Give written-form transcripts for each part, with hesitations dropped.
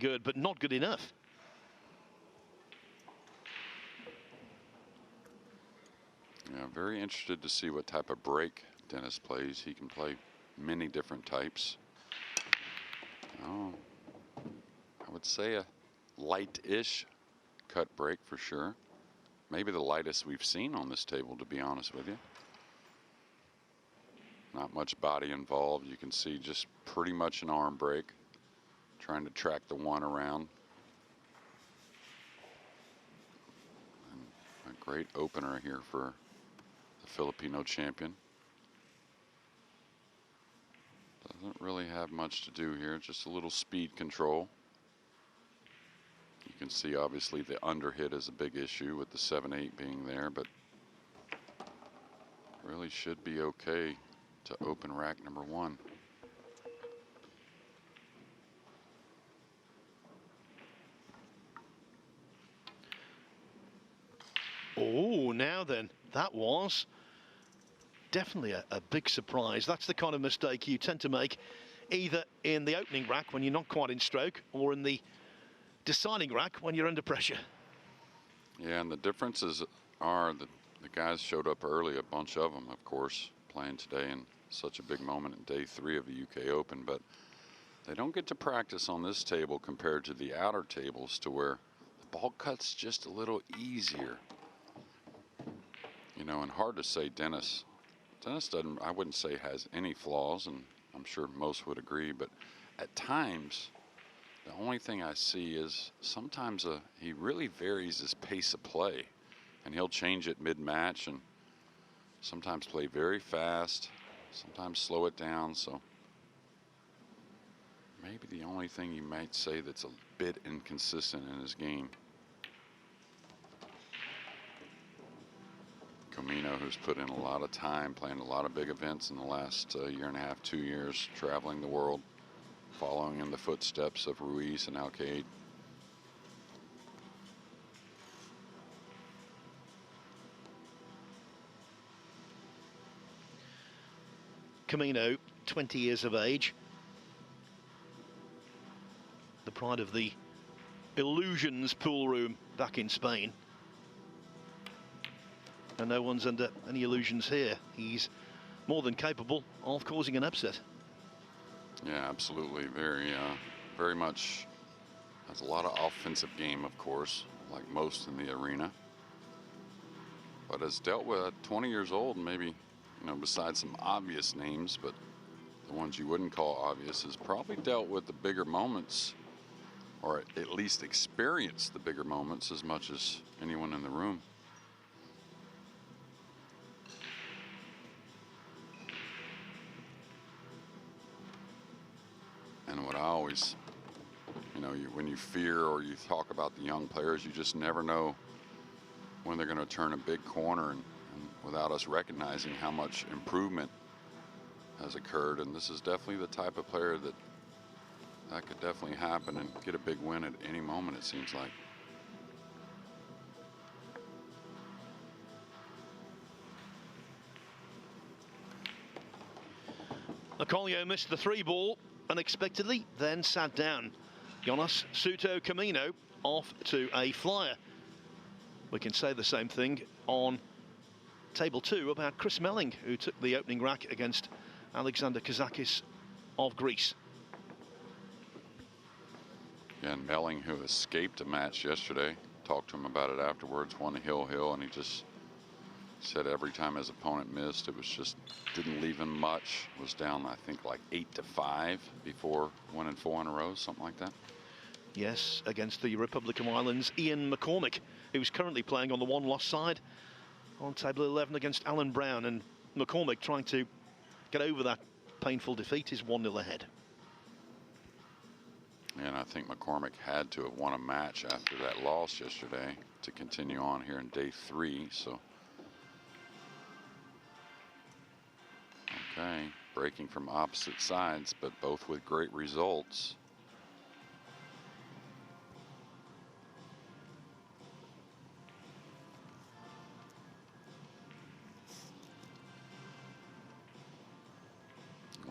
good, but not good enough. Yeah, very interested to see what type of break Dennis plays. He can play many different types. Oh, I would say a light-ish cut break for sure. Maybe the lightest we've seen on this table, to be honest with you. Not much body involved. You can see just pretty much an arm break. Trying to track the one around. And a great opener here for the Filipino champion. Doesn't really have much to do here, just a little speed control. You can see obviously the underhit is a big issue with the 7-8 being there, but really should be okay to open rack number 1. Oh, now then, that was definitely a big surprise. That's the kind of mistake you tend to make either in the opening rack when you're not quite in stroke, or in the deciding rack when you're under pressure. Yeah, and the differences are that the guys showed up early, a bunch of them, of course, playing today in such a big moment in day 3 of the UK Open, but they don't get to practice on this table compared to the outer tables, to where the ball cut's just a little easier. You know, and hard to say Dennis doesn't, I wouldn't say has any flaws, and I'm sure most would agree, but at times, the only thing I see is sometimes he really varies his pace of play, and he'll change it mid-match and sometimes play very fast, sometimes slow it down. So maybe the only thing you might say that's a bit inconsistent in his game. Comino, who's put in a lot of time, playing a lot of big events in the last year and a half, 2 years, traveling the world, following in the footsteps of Ruiz and Alcaide. Comino, 20 years of age. The pride of the Illusions pool room back in Spain. And no one's under any illusions here. He's more than capable of causing an upset. Yeah, absolutely. Very much has a lot of offensive game, of course, like most in the arena. But has dealt with at 20 years old, maybe, you know, besides some obvious names, but the ones you wouldn't call obvious, has probably dealt with the bigger moments, or at least experienced the bigger moments as much as anyone in the room. And what I always, you know, when you fear or you talk about the young players, you just never know when they're going to turn a big corner, and without us recognizing how much improvement has occurred. And this is definitely the type of player that could definitely happen and get a big win at any moment, it seems like. Orcollo missed the 3-ball unexpectedly, then sat down. Jonas Souto Comino off to a flyer. We can say the same thing on table 2 about Chris Melling, who took the opening rack against Alexander Kazakis of Greece. And Melling, who escaped a match yesterday, talked to him about it afterwards, won a hill, and he just said every time his opponent missed, it was just didn't leave him much. Was down, I think, like 8-5 before winning 4 in a row, something like that. Yes, against the Republic of Ireland's Ian McCormick, who's currently playing on the one-loss side on table 11 against Alan Brown. And McCormick, trying to get over that painful defeat, is 1-0 ahead. And I think McCormick had to have won a match after that loss yesterday to continue on here in day 3. So, okay, breaking from opposite sides, but both with great results.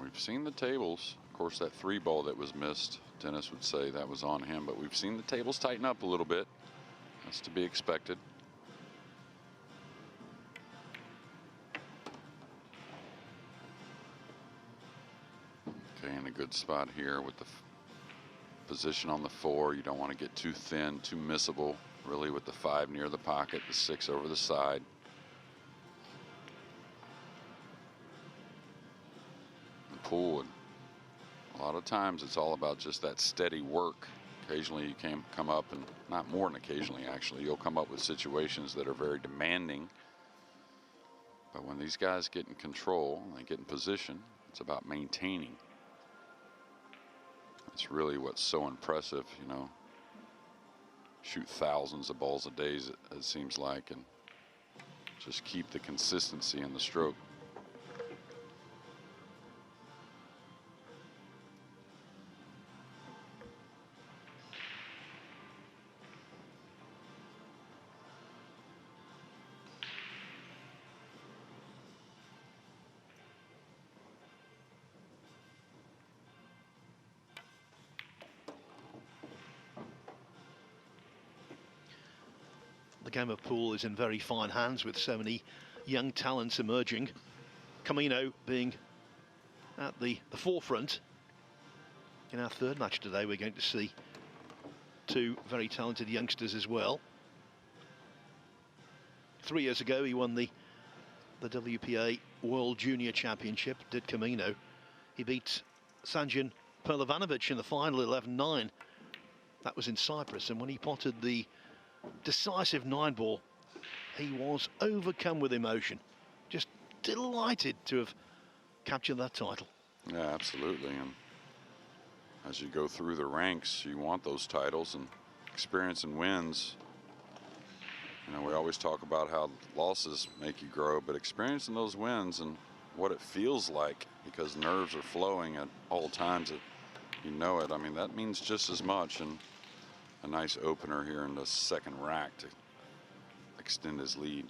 We've seen the tables. Of course, that 3-ball that was missed, Dennis would say that was on him, but we've seen the tables tighten up a little bit. That's to be expected. Okay, in a good spot here with the position on the 4. You don't want to get too thin, too missable. Really with the 5 near the pocket, the 6 over the side. The pool, and a lot of times it's all about just that steady work. Occasionally you can come up, and not more than occasionally actually, you'll come up with situations that are very demanding. But when these guys get in control, they get in position, it's about maintaining. That's really what's so impressive, you know. Shoot thousands of balls a day, it seems like, and just keep the consistency in the stroke. The game of pool is in very fine hands with so many young talents emerging. Comino being at the forefront. In our third match today, we're going to see 2 very talented youngsters as well. 3 years ago, he won the WPA World Junior Championship, did Comino. He beat Sanjin Perlovanovic in the final 11-9. That was in Cyprus, and when he potted the decisive 9-ball, he was overcome with emotion. Just delighted to have captured that title. Yeah, absolutely. And as you go through the ranks, you want those titles, and experience and wins. You know, we always talk about how losses make you grow, but experiencing those wins and what it feels like, because nerves are flowing at all times, you know it. I mean, that means just as much. And a nice opener here in the second rack to extend his lead.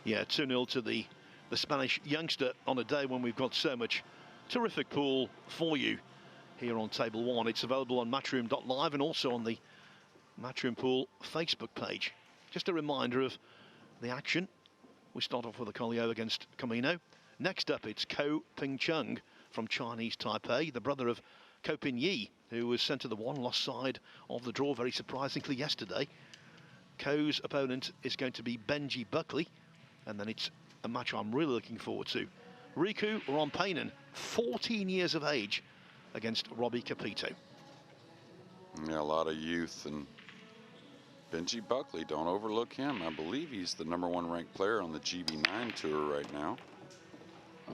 Yeah, 2-0 to the Spanish youngster on a day when we've got so much terrific pool for you here on Table 1. It's available on Matchroom.live and also on the Matchroom Pool Facebook page. Just a reminder of the action. We start off with Orcollo against Comino. Next up, it's Ko Ping Chung from Chinese Taipei, the brother of Ko Pin Yi, who was sent to the one-loss side of the draw very surprisingly yesterday. Ko's opponent is going to be Benji Buckley, and then it's a match I'm really looking forward to. Riku Rompainen, 14 years of age, against Robbie Capito. Yeah, a lot of youth, and Benji Buckley, don't overlook him. I believe he's the #1 ranked player on the GB9 tour right now.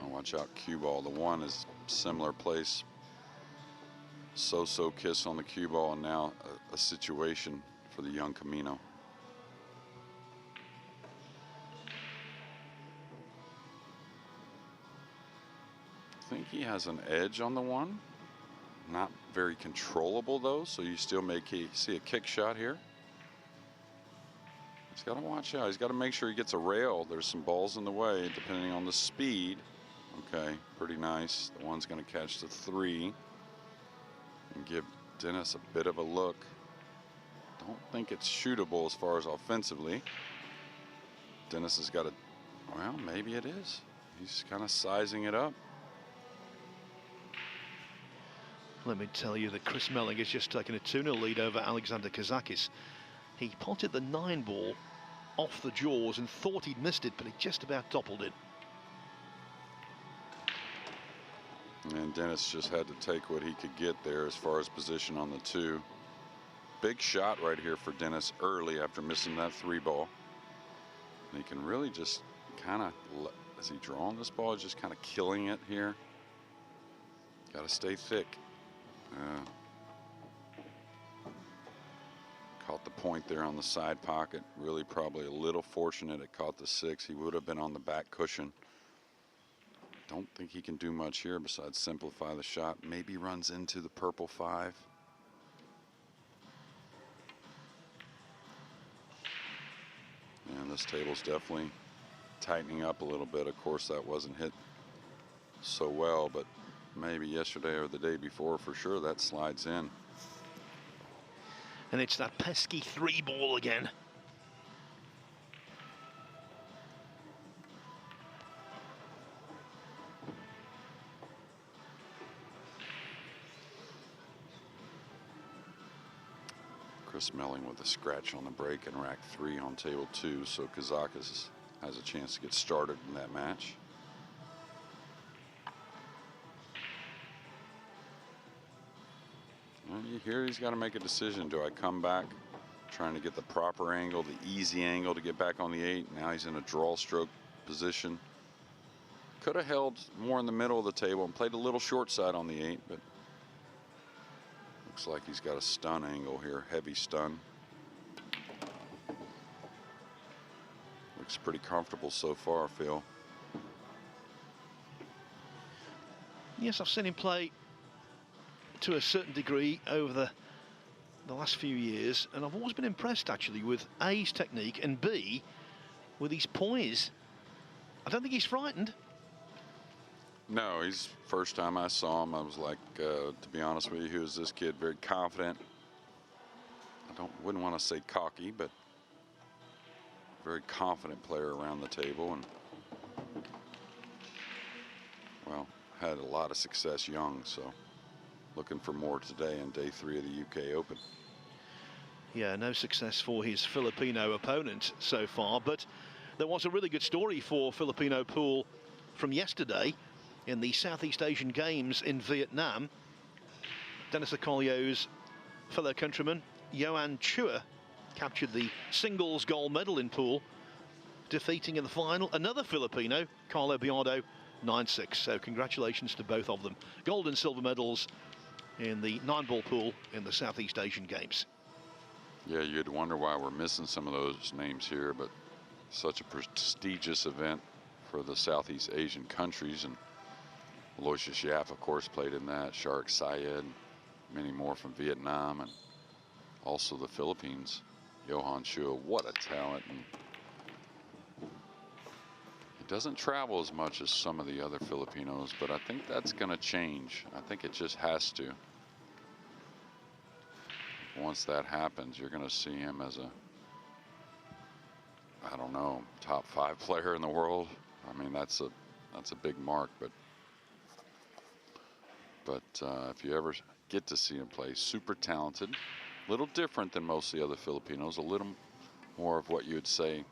Oh, watch out, cue ball. The 1 is similar place. So kiss on the cue ball, and now a situation for the young Comino. I think he has an edge on the 1. Not very controllable though, so you still may see a kick shot here. He's got to watch out. He's got to make sure he gets a rail. There's some balls in the way depending on the speed. Okay, pretty nice. The 1's going to catch the 3 and give Dennis a bit of a look. Don't think it's shootable as far as offensively. Dennis has got to, well, maybe it is. He's kind of sizing it up. Let me tell you that Chris Melling has just taken a 2-0 lead over Alexander Kazakis. He potted the 9-ball off the jaws and thought he'd missed it, but he just about toppled it. And Dennis just had to take what he could get there as far as position on the 2. Big shot right here for Dennis early after missing that 3-ball. And he can really just kind of, is he drawing this ball? Just kind of killing it here. Got to stay thick. Caught the point there on the side pocket. Really probably a little fortunate it caught the 6. He would have been on the back cushion. Don't think he can do much here besides simplify the shot. Maybe runs into the purple 5. And this table's definitely tightening up a little bit. Of course, that wasn't hit so well, but maybe yesterday or the day before for sure, that slides in. And it's that pesky 3-ball again. Chris Melling with a scratch on the break in rack 3 on table 2, so Kazakis has a chance to get started in that match. Well, you hear he's got to make a decision. Do I come back trying to get the proper angle, the easy angle to get back on the 8? Now he's in a draw stroke position. Could have held more in the middle of the table and played a little short side on the 8, but looks like he's got a stun angle here, heavy stun. Looks pretty comfortable so far, Phil. Yes, I've seen him play to a certain degree over the last few years, and I've always been impressed actually with A, his technique, and B, with his poise. I don't think he's frightened. No, he's first time I saw him, I was like, to be honest with you, who is this kid? Very confident. Wouldn't want to say cocky, but very confident player around the table, and well, had a lot of success young, so looking for more today in day 3 of the UK Open. Yeah, no success for his Filipino opponent so far, but there was a really good story for Filipino pool from yesterday in the Southeast Asian Games in Vietnam. Denis Orcollo's fellow countryman, Johan Chua, captured the singles gold medal in pool, defeating in the final another Filipino, Carlo Biardo, 9-6. So congratulations to both of them. Gold and silver medals in the 9-ball pool in the Southeast Asian Games. Yeah, you'd wonder why we're missing some of those names here, but such a prestigious event for the Southeast Asian countries, and Aloysius Yap, of course, played in that, Sharik Syed, many more from Vietnam, and also the Philippines. Johan Chua, what a talent. And he doesn't travel as much as some of the other Filipinos, but I think that's going to change. I think it just has to. Once that happens, you're going to see him as a, I don't know, top 5 player in the world. I mean, that's a big mark, but if you ever get to see him play, super talented, a little different than most of the other Filipinos, a little more of what you would say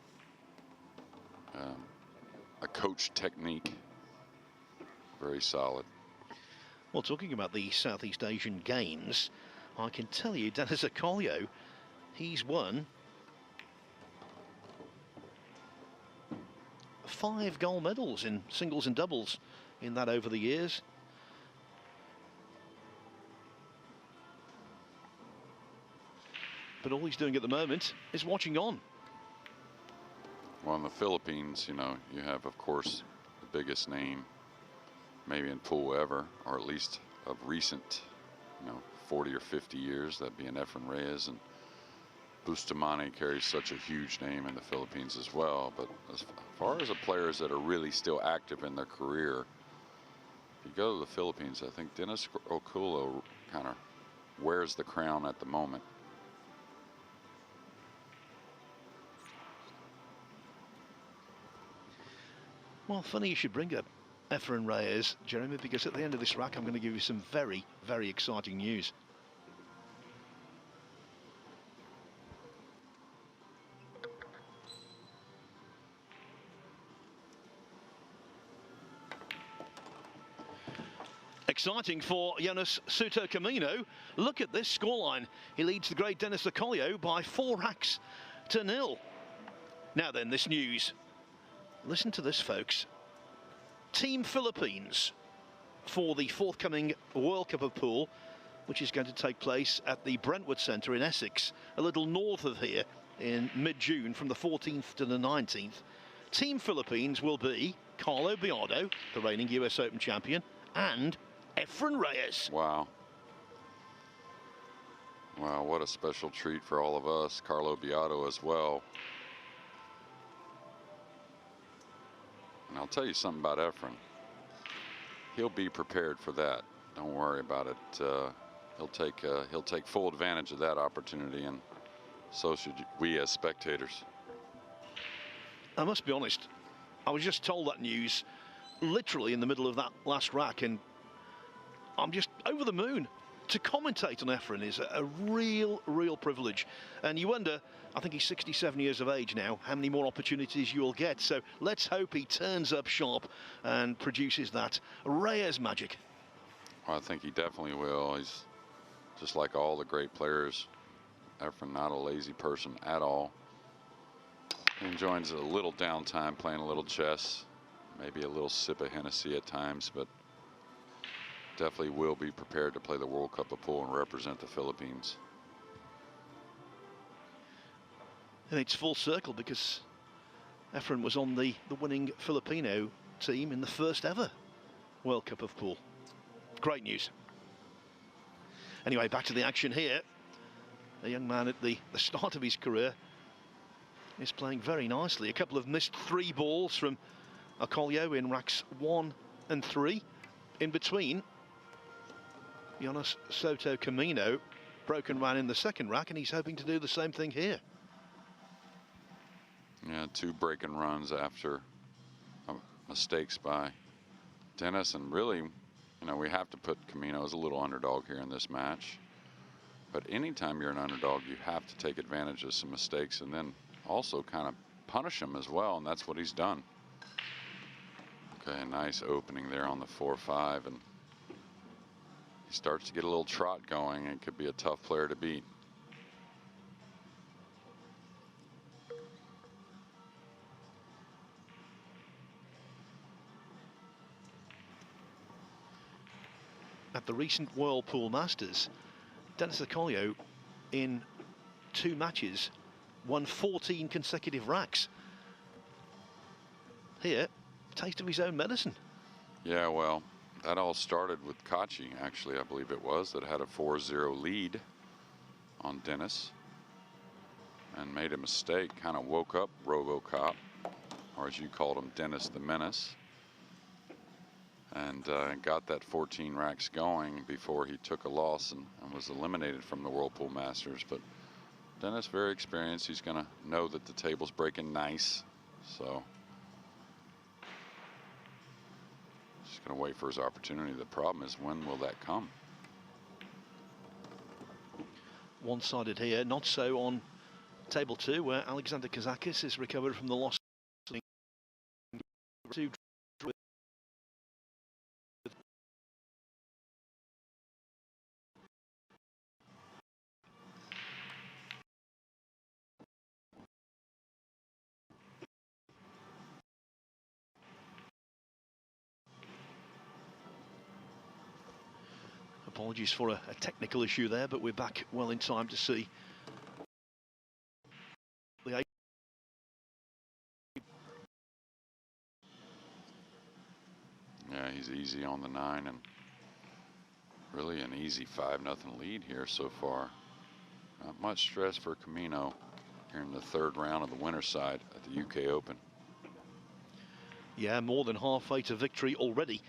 a coach technique. Very solid. Well, talking about the Southeast Asian Games, I can tell you, Denis Orcollo, he's won 5 gold medals in singles and doubles in that over the years. But all he's doing at the moment is watching on. Well, in the Philippines, you know, you have, of course, the biggest name maybe in pool ever, or at least of recent, 40 or 50 years, that being Efren Reyes, and Bustamante carries such a huge name in the Philippines as well. But as far as the players that are really still active in their career, if you go to the Philippines, I think Denis Orcollo kind of wears the crown at the moment. Well, funny you should bring up Efren Reyes, Jeremy, because at the end of this rack, I'm going to give you some very, very exciting news. Exciting for Jonas Souto Comino. Look at this scoreline. He leads the great Denis Orcollo by 4 racks to 0. Now then, this news. Listen to this, folks. Team Philippines for the forthcoming World Cup of Pool, which is going to take place at the Brentwood Centre in Essex, a little north of here, in mid-June from the 14th to the 19th. Team Philippines will be Carlo Biardo, the reigning US Open champion, and Efren Reyes. Wow. Wow, what a special treat for all of us. Carlo Biardo as well. And I'll tell you something about Efren. he'll be prepared for that. Don't worry about it. He'll take full advantage of that opportunity, and so should we as spectators. I must be honest, I was just told that news literally in the middle of that last rack, and I'm just over the moon. To commentate on Efren is a real privilege. And you wonder, I think he's 67 years of age now, how many more opportunities you'll get. So let's hope he turns up sharp and produces that Reyes magic. Well, I think he definitely will. He's just like all the great players. Efren, not a lazy person at all. He enjoys a little downtime playing a little chess, maybe a little sip of Hennessy at times, but definitely will be prepared to play the World Cup of Pool and represent the Philippines. And it's full circle because Efren was on the winning Filipino team in the first ever World Cup of Pool. Great news. Anyway, back to the action here. A young man at the start of his career is playing very nicely. A couple of missed 3 balls from Orcollo in racks 1 and 3. In between, Jonas Souto Comino broken ran in the second rack, and he's hoping to do the same thing here. Yeah, 2 break and runs after mistakes by Dennis, and really, you know, we have to put Comino as a little underdog here in this match. But anytime you're an underdog, you have to take advantage of some mistakes and then also kind of punish him as well, and that's what he's done. Okay, a nice opening there on the 4-5, and he starts to get a little trot going, and could be a tough player to beat. At the recent Whirlpool Masters, Dennis Orcollo in 2 matches won 14 consecutive racks. Here, taste of his own medicine. Yeah, well, that all started with Kachi, actually, I believe it was, that had a 4-0 lead on Dennis and made a mistake, kind of woke up RoboCop, or as you called him, Dennis the Menace, and got that 14 racks going before he took a loss and was eliminated from the Whirlpool Masters. But Dennis, very experienced. He's going to know that the table's breaking nice, so just going to wait for his opportunity. The problem is, when will that come? One-sided here, not so on table 2, where Alexander Kazakis has recovered from the loss. Apologies for a technical issue there, but we're back well in time to see the Yeah, he's easy on the 9, and really an easy 5-0 lead here so far. Not much stress for Comino here in the 3rd round of the winner's side at the UK Open. Yeah, more than halfway to victory already.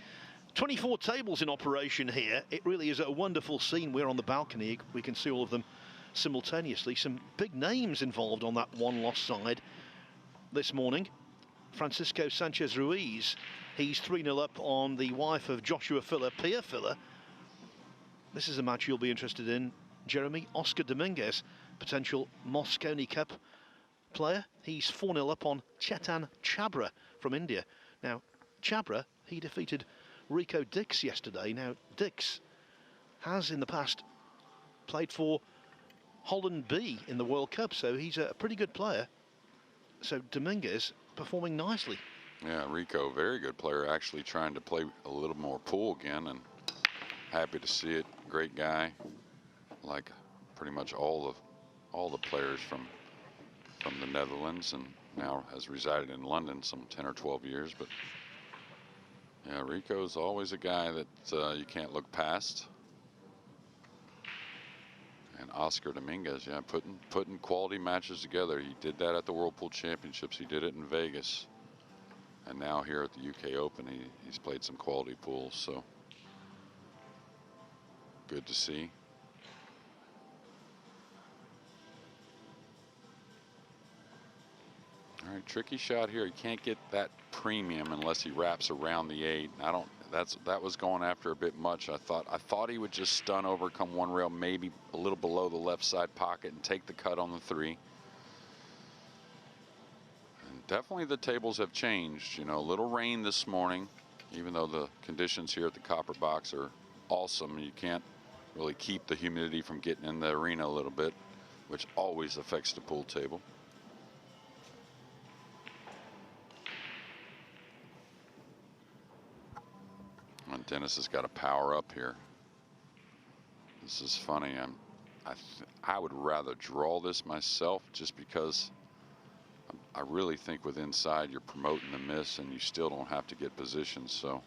24 tables in operation here. It really is a wonderful scene. We're on the balcony. We can see all of them simultaneously. Some big names involved on that one-loss side this morning. Francisco Sanchez Ruiz, he's 3-0 up on the wife of Joshua Filler, Pia Filler. This is a match you'll be interested in. Jeremy Oscar Dominguez, potential Mosconi Cup player. He's 4-0 up on Chetan Chabra from India. Now, Chabra, he defeated Rico Dix yesterday. Now, Dix has in the past played for Holland B in the World Cup, so he's a pretty good player. So Dominguez performing nicely. Yeah, Rico, very good player, actually trying to play a little more pool again, and happy to see it. Great guy, like pretty much all the players from the Netherlands, and now has resided in London some 10 or 12 years. But yeah, Rico's always a guy that you can't look past. And Oscar Dominguez, yeah, putting quality matches together. He did that at the Whirlpool Championships. He did it in Vegas. And now here at the UK Open, he's played some quality pools, so good to see. All right, tricky shot here. He can't get that premium unless he wraps around the 8. That was going after a bit much. I thought he would just stun over, come one rail, maybe a little below the left side pocket and take the cut on the 3. And definitely the tables have changed. You know, a little rain this morning, even though the conditions here at the Copper Box are awesome. You can't really keep the humidity from getting in the arena a little bit, which always affects the pool table. And Dennis has got to power up here. This is funny. I would rather draw this myself, just because I really think with inside you're promoting the miss and you still don't have to get positions. So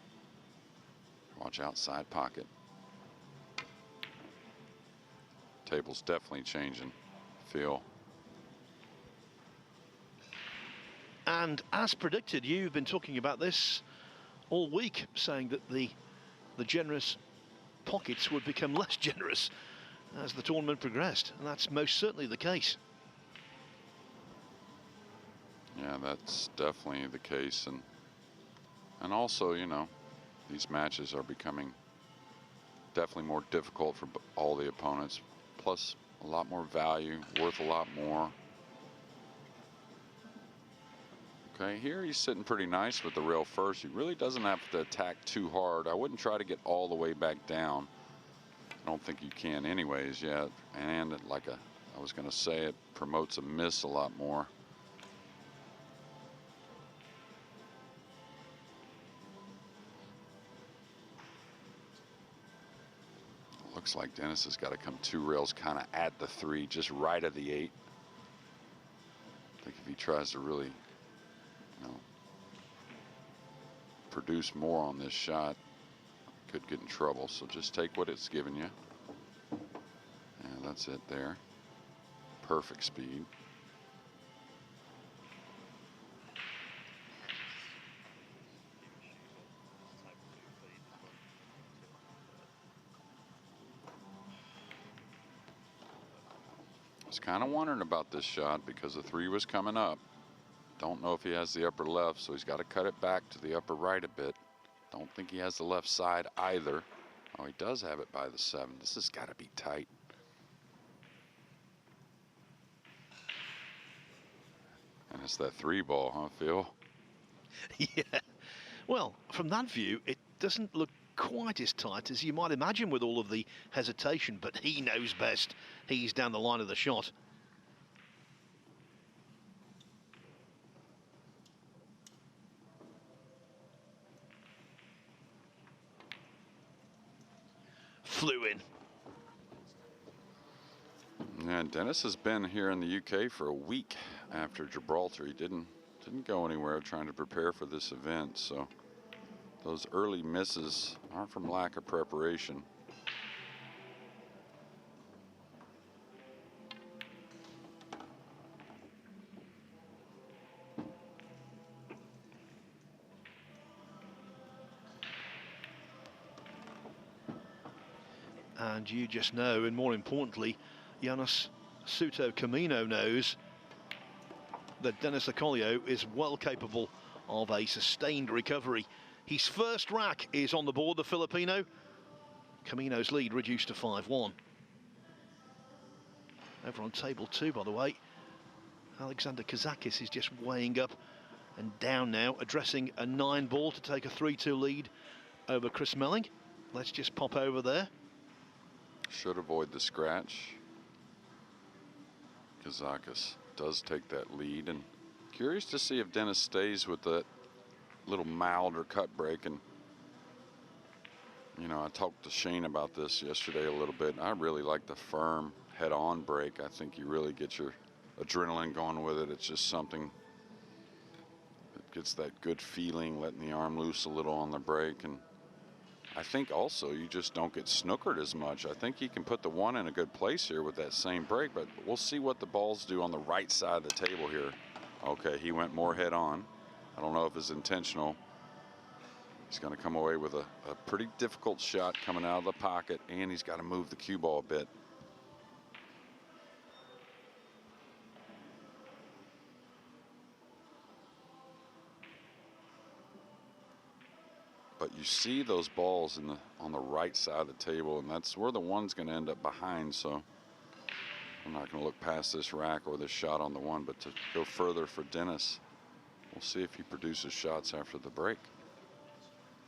watch outside pocket. Table's definitely changing. Feel. And as predicted, you've been talking about this all week, saying that the generous pockets would become less generous as the tournament progressed, and that's most certainly the case. Yeah, that's definitely the case, and also, you know, these matches are becoming definitely more difficult for all the opponents, plus a lot more value, worth a lot more. Okay, here he's sitting pretty nice with the rail first. He really doesn't have to attack too hard. I wouldn't try to get all the way back down. I don't think you can anyways yet. And I was going to say, it promotes a miss a lot more. Looks like Dennis has got to come 2 rails kind of at the 3, just right of the 8. I think if he tries to really, you know, produce more on this shot, could get in trouble. So just take what it's giving you. And that's it there. Perfect speed. I was kind of wondering about this shot because the 3 was coming up. Don't know if he has the upper left, so he's got to cut it back to the upper right a bit. Don't think he has the left side either. Oh, he does have it by the 7. This has got to be tight. And it's that 3 ball, huh, Phil? Yeah. Well, from that view, it doesn't look quite as tight as you might imagine with all of the hesitation, but he knows best. He's down the line of the shot. Flew in. Yeah, Dennis has been here in the UK for a week after Gibraltar. He didn't go anywhere trying to prepare for this event, so those early misses aren't from lack of preparation. And you just know, and more importantly, Jonas Souto Comino knows that Dennis Orcollo is well capable of a sustained recovery. His first rack is on the board, the Filipino. Comino's lead reduced to 5-1. Over on table 2, by the way, Alexander Kazakis is just weighing up and down now, addressing a 9-ball to take a 3-2 lead over Chris Melling. Let's just pop over there. Should avoid the scratch. Kazakis does take that lead, and curious to see if Dennis stays with that little milder cut break. And you know, I talked to Shane about this yesterday a little bit. I really like the firm head-on break. I think you really get your adrenaline going with it. It's just something that gets that good feeling, letting the arm loose a little on the break. And I think also you just don't get snookered as much. I think you can put the 1 in a good place here with that same break, but we'll see what the balls do on the right side of the table here. Okay, he went more head on. I don't know if it's intentional. He's going to come away with a pretty difficult shot coming out of the pocket, and he's got to move the cue ball a bit. But you see those balls on the right side of the table, and that's where the one's going to end up behind. So I'm not going to look past this rack or this shot on the one, but to go further for Dennis, we'll see if he produces shots after the break.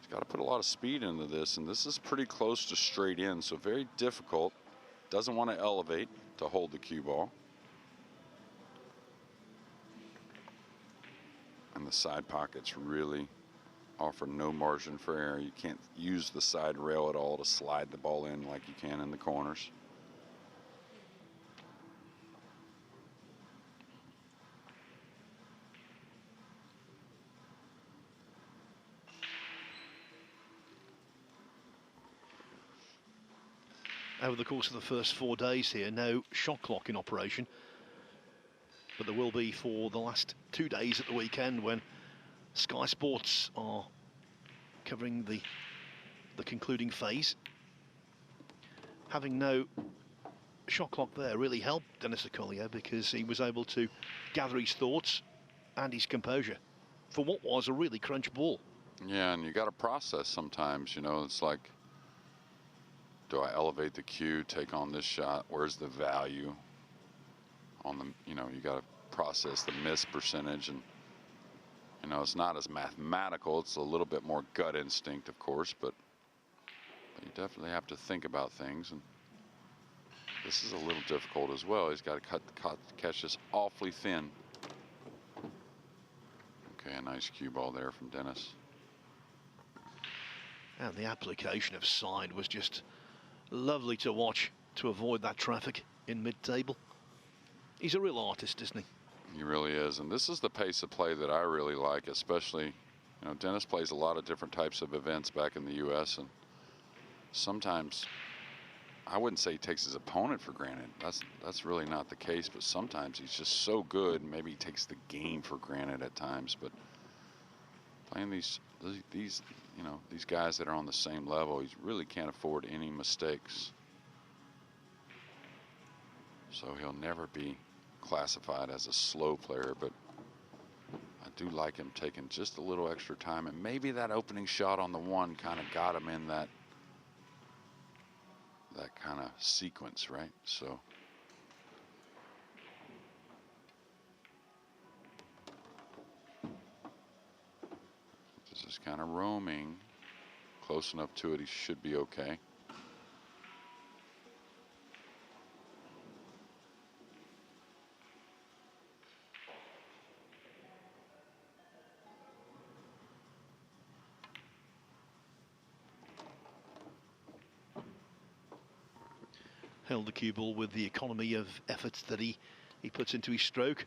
Got to put a lot of speed into this, and this is pretty close to straight in, so very difficult. Doesn't want to elevate to hold the cue ball. And the side pockets really offer no margin for error. You can't use the side rail at all to slide the ball in like you can in the corners. Over the course of the first 4 days here, no shot clock in operation. But there will be for the last 2 days at the weekend when Sky Sports are covering the concluding phase. Having no shot clock there really helped Jonas Souto Comino because he was able to gather his thoughts and his composure for what was a really crunch ball. Yeah, and you got to process sometimes, you know, it's like, do I elevate the cue, take on this shot? Where's the value on the, you know, you got to process the miss percentage. And, you know, it's not as mathematical. It's a little bit more gut instinct, of course, but you definitely have to think about things. And this is a little difficult as well. He's got to catch this awfully thin. Okay, a nice cue ball there from Dennis. And the application of side was just lovely to watch to avoid that traffic in mid-table. He's a real artist, isn't he? He really is, and this is the pace of play that I really like, especially, you know, Dennis plays a lot of different types of events back in the U.S., and sometimes, I wouldn't say he takes his opponent for granted. That's really not the case, but sometimes he's just so good, maybe he takes the game for granted at times, but playing these you know, these guys that are on the same level, he really can't afford any mistakes. So he'll never be classified as a slow player, but I do like him taking just a little extra time, and maybe that opening shot on the one kind of got him in that kind of sequence, right? So this is kind of roaming. Close enough to it, he should be okay. Held the cue ball with the economy of efforts that he puts into his stroke.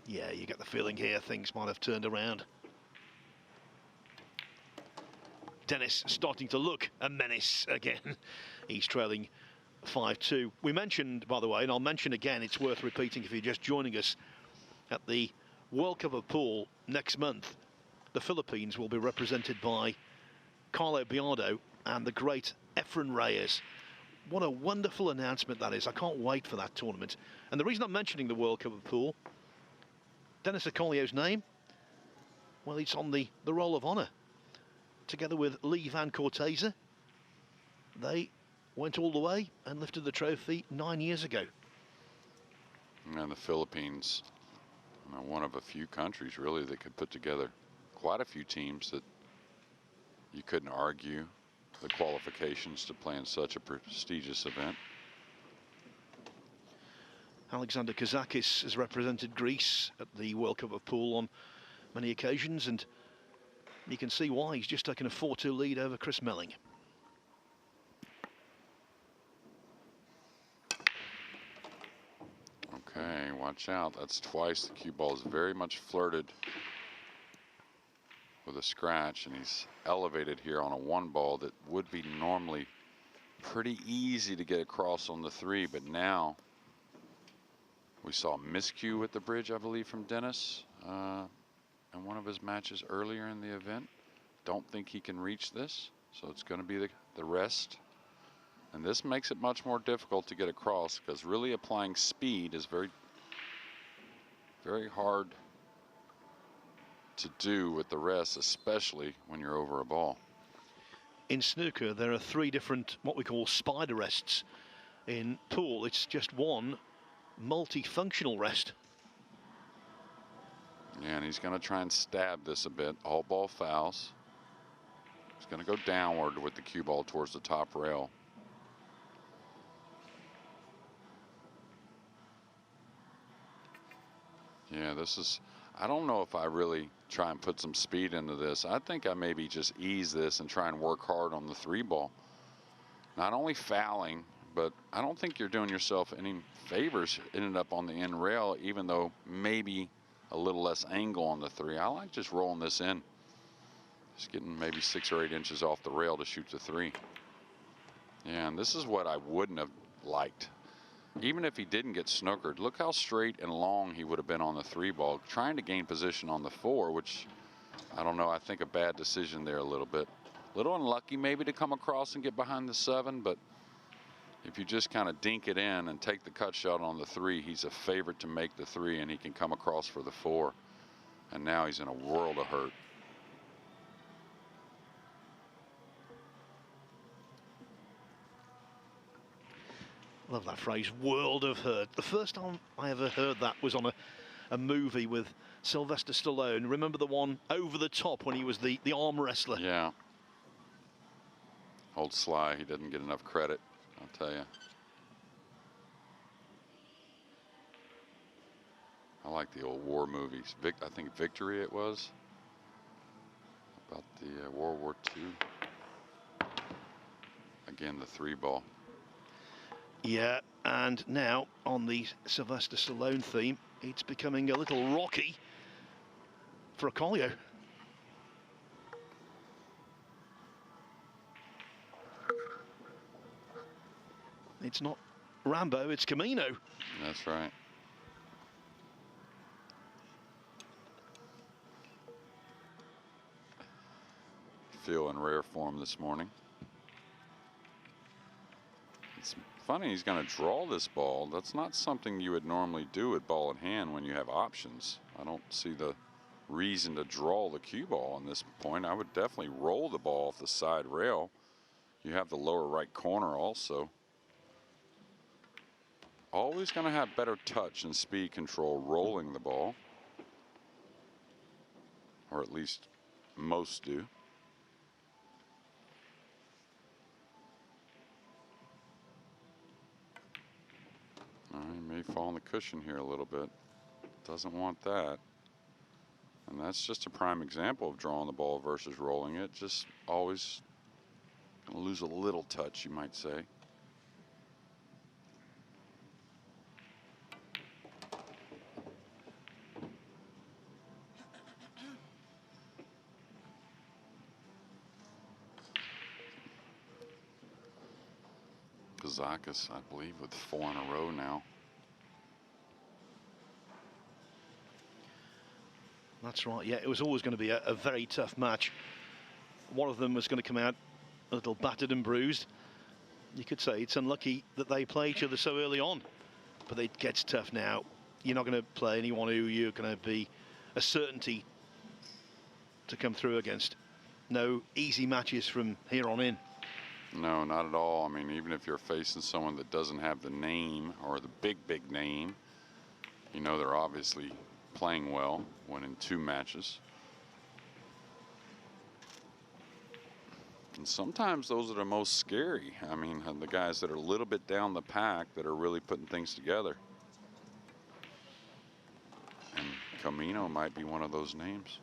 Yeah, you get the feeling here things might have turned around. Dennis starting to look a menace again. He's trailing 5-2. We mentioned, by the way, and I'll mention again, it's worth repeating if you're just joining us, at the World Cup of Pool next month, the Philippines will be represented by Carlo Biardo and the great Efren Reyes. What a wonderful announcement that is. I can't wait for that tournament. And the reason I'm mentioning the World Cup of Pool, Jonas Souto Comino's name, well, it's on the Roll of Honour. Together with Lee Van Cortese, they went all the way and lifted the trophy 9 years ago. And the Philippines, you know, one of a few countries really that could put together quite a few teams that you couldn't argue the qualifications to play in such a prestigious event. Alexander Kazakis has represented Greece at the World Cup of Pool on many occasions, and you can see why. He's just taken a 4-2 lead over Chris Melling. Okay, watch out. That's twice. The cue ball is very much flirted with a scratch, and he's elevated here on a one ball that would be normally pretty easy to get across on the three, but now we saw a miscue with the bridge, I believe, from Dennis. in one of his matches earlier in the event. Don't think he can reach this, so it's going to be the rest. And this makes it much more difficult to get across because really applying speed is very, very hard to do with the rest, especially when you're over a ball. In snooker, there are 3 different what we call spider rests. In pool, it's just one multifunctional rest. Yeah, and he's going to try and stab this a bit. All ball fouls. He's going to go downward with the cue ball towards the top rail. Yeah, this is, I don't know if I really try and put some speed into this. I think I maybe just ease this and try and work hard on the 3 ball. Not only fouling, but I don't think you're doing yourself any favors ending up on the end rail, even though maybe a little less angle on the 3. I like just rolling this in. Just getting maybe 6 or 8 inches off the rail to shoot the 3. Yeah, and this is what I wouldn't have liked. Even if he didn't get snookered, look how straight and long he would have been on the 3 ball, trying to gain position on the 4, which, I don't know, I think a bad decision there a little bit. A little unlucky maybe to come across and get behind the 7, but if you just kind of dink it in and take the cut shot on the 3, he's a favorite to make the 3, and he can come across for the 4. And now he's in a world of hurt. Love that phrase, world of hurt. The first time I ever heard that was on a movie with Sylvester Stallone. Remember the one Over the Top when he was the arm wrestler? Yeah. Old Sly, he doesn't get enough credit, I'll tell you. I like the old war movies. I think Victory it was, about the World War II. Again, the 3 ball. Yeah, and now on the Sylvester Stallone theme, it's becoming a little rocky for Orcollo. It's not Rambo, it's Comino. That's right. Feel in rare form this morning. It's funny, he's going to draw this ball. That's not something you would normally do at ball in hand when you have options. I don't see the reason to draw the cue ball on this point. I would definitely roll the ball off the side rail. You have the lower right corner also. Always going to have better touch and speed control rolling the ball. Or at least most do. He may fall on the cushion here a little bit. Doesn't want that. And that's just a prime example of drawing the ball versus rolling it. Just always gonna lose a little touch, you might say. Kazakis, I believe, with 4 in a row now. That's right, yeah, it was always going to be a very tough match. One of them was going to come out a little battered and bruised. You could say it's unlucky that they play each other so early on, but it gets tough now. You're not going to play anyone who you're going to be a certainty to come through against. No easy matches from here on in. No, not at all. I mean, even if you're facing someone that doesn't have the name or the big name, you know they're obviously playing well, winning 2 matches. And sometimes those are the most scary. I mean, the guys that are a little bit down the pack that are really putting things together. And Comino might be one of those names.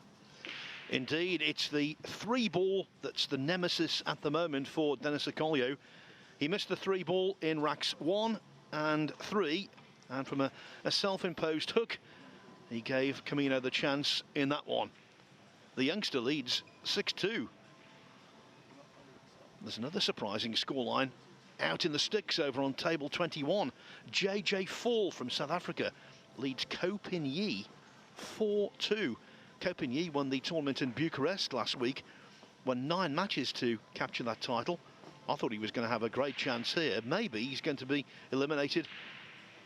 Indeed, it's the 3 ball that's the nemesis at the moment for Jonas Orcollo. He missed the 3 ball in racks 1 and 3, and from a self-imposed hook, he gave Comino the chance in that one. The youngster leads 6-2. There's another surprising scoreline out in the sticks over on table 21. JJ Fall from South Africa leads Ko Pin Yi 4-2. Copigny won the tournament in Bucharest last week, won 9 matches to capture that title. I thought he was going to have a great chance here. Maybe he's going to be eliminated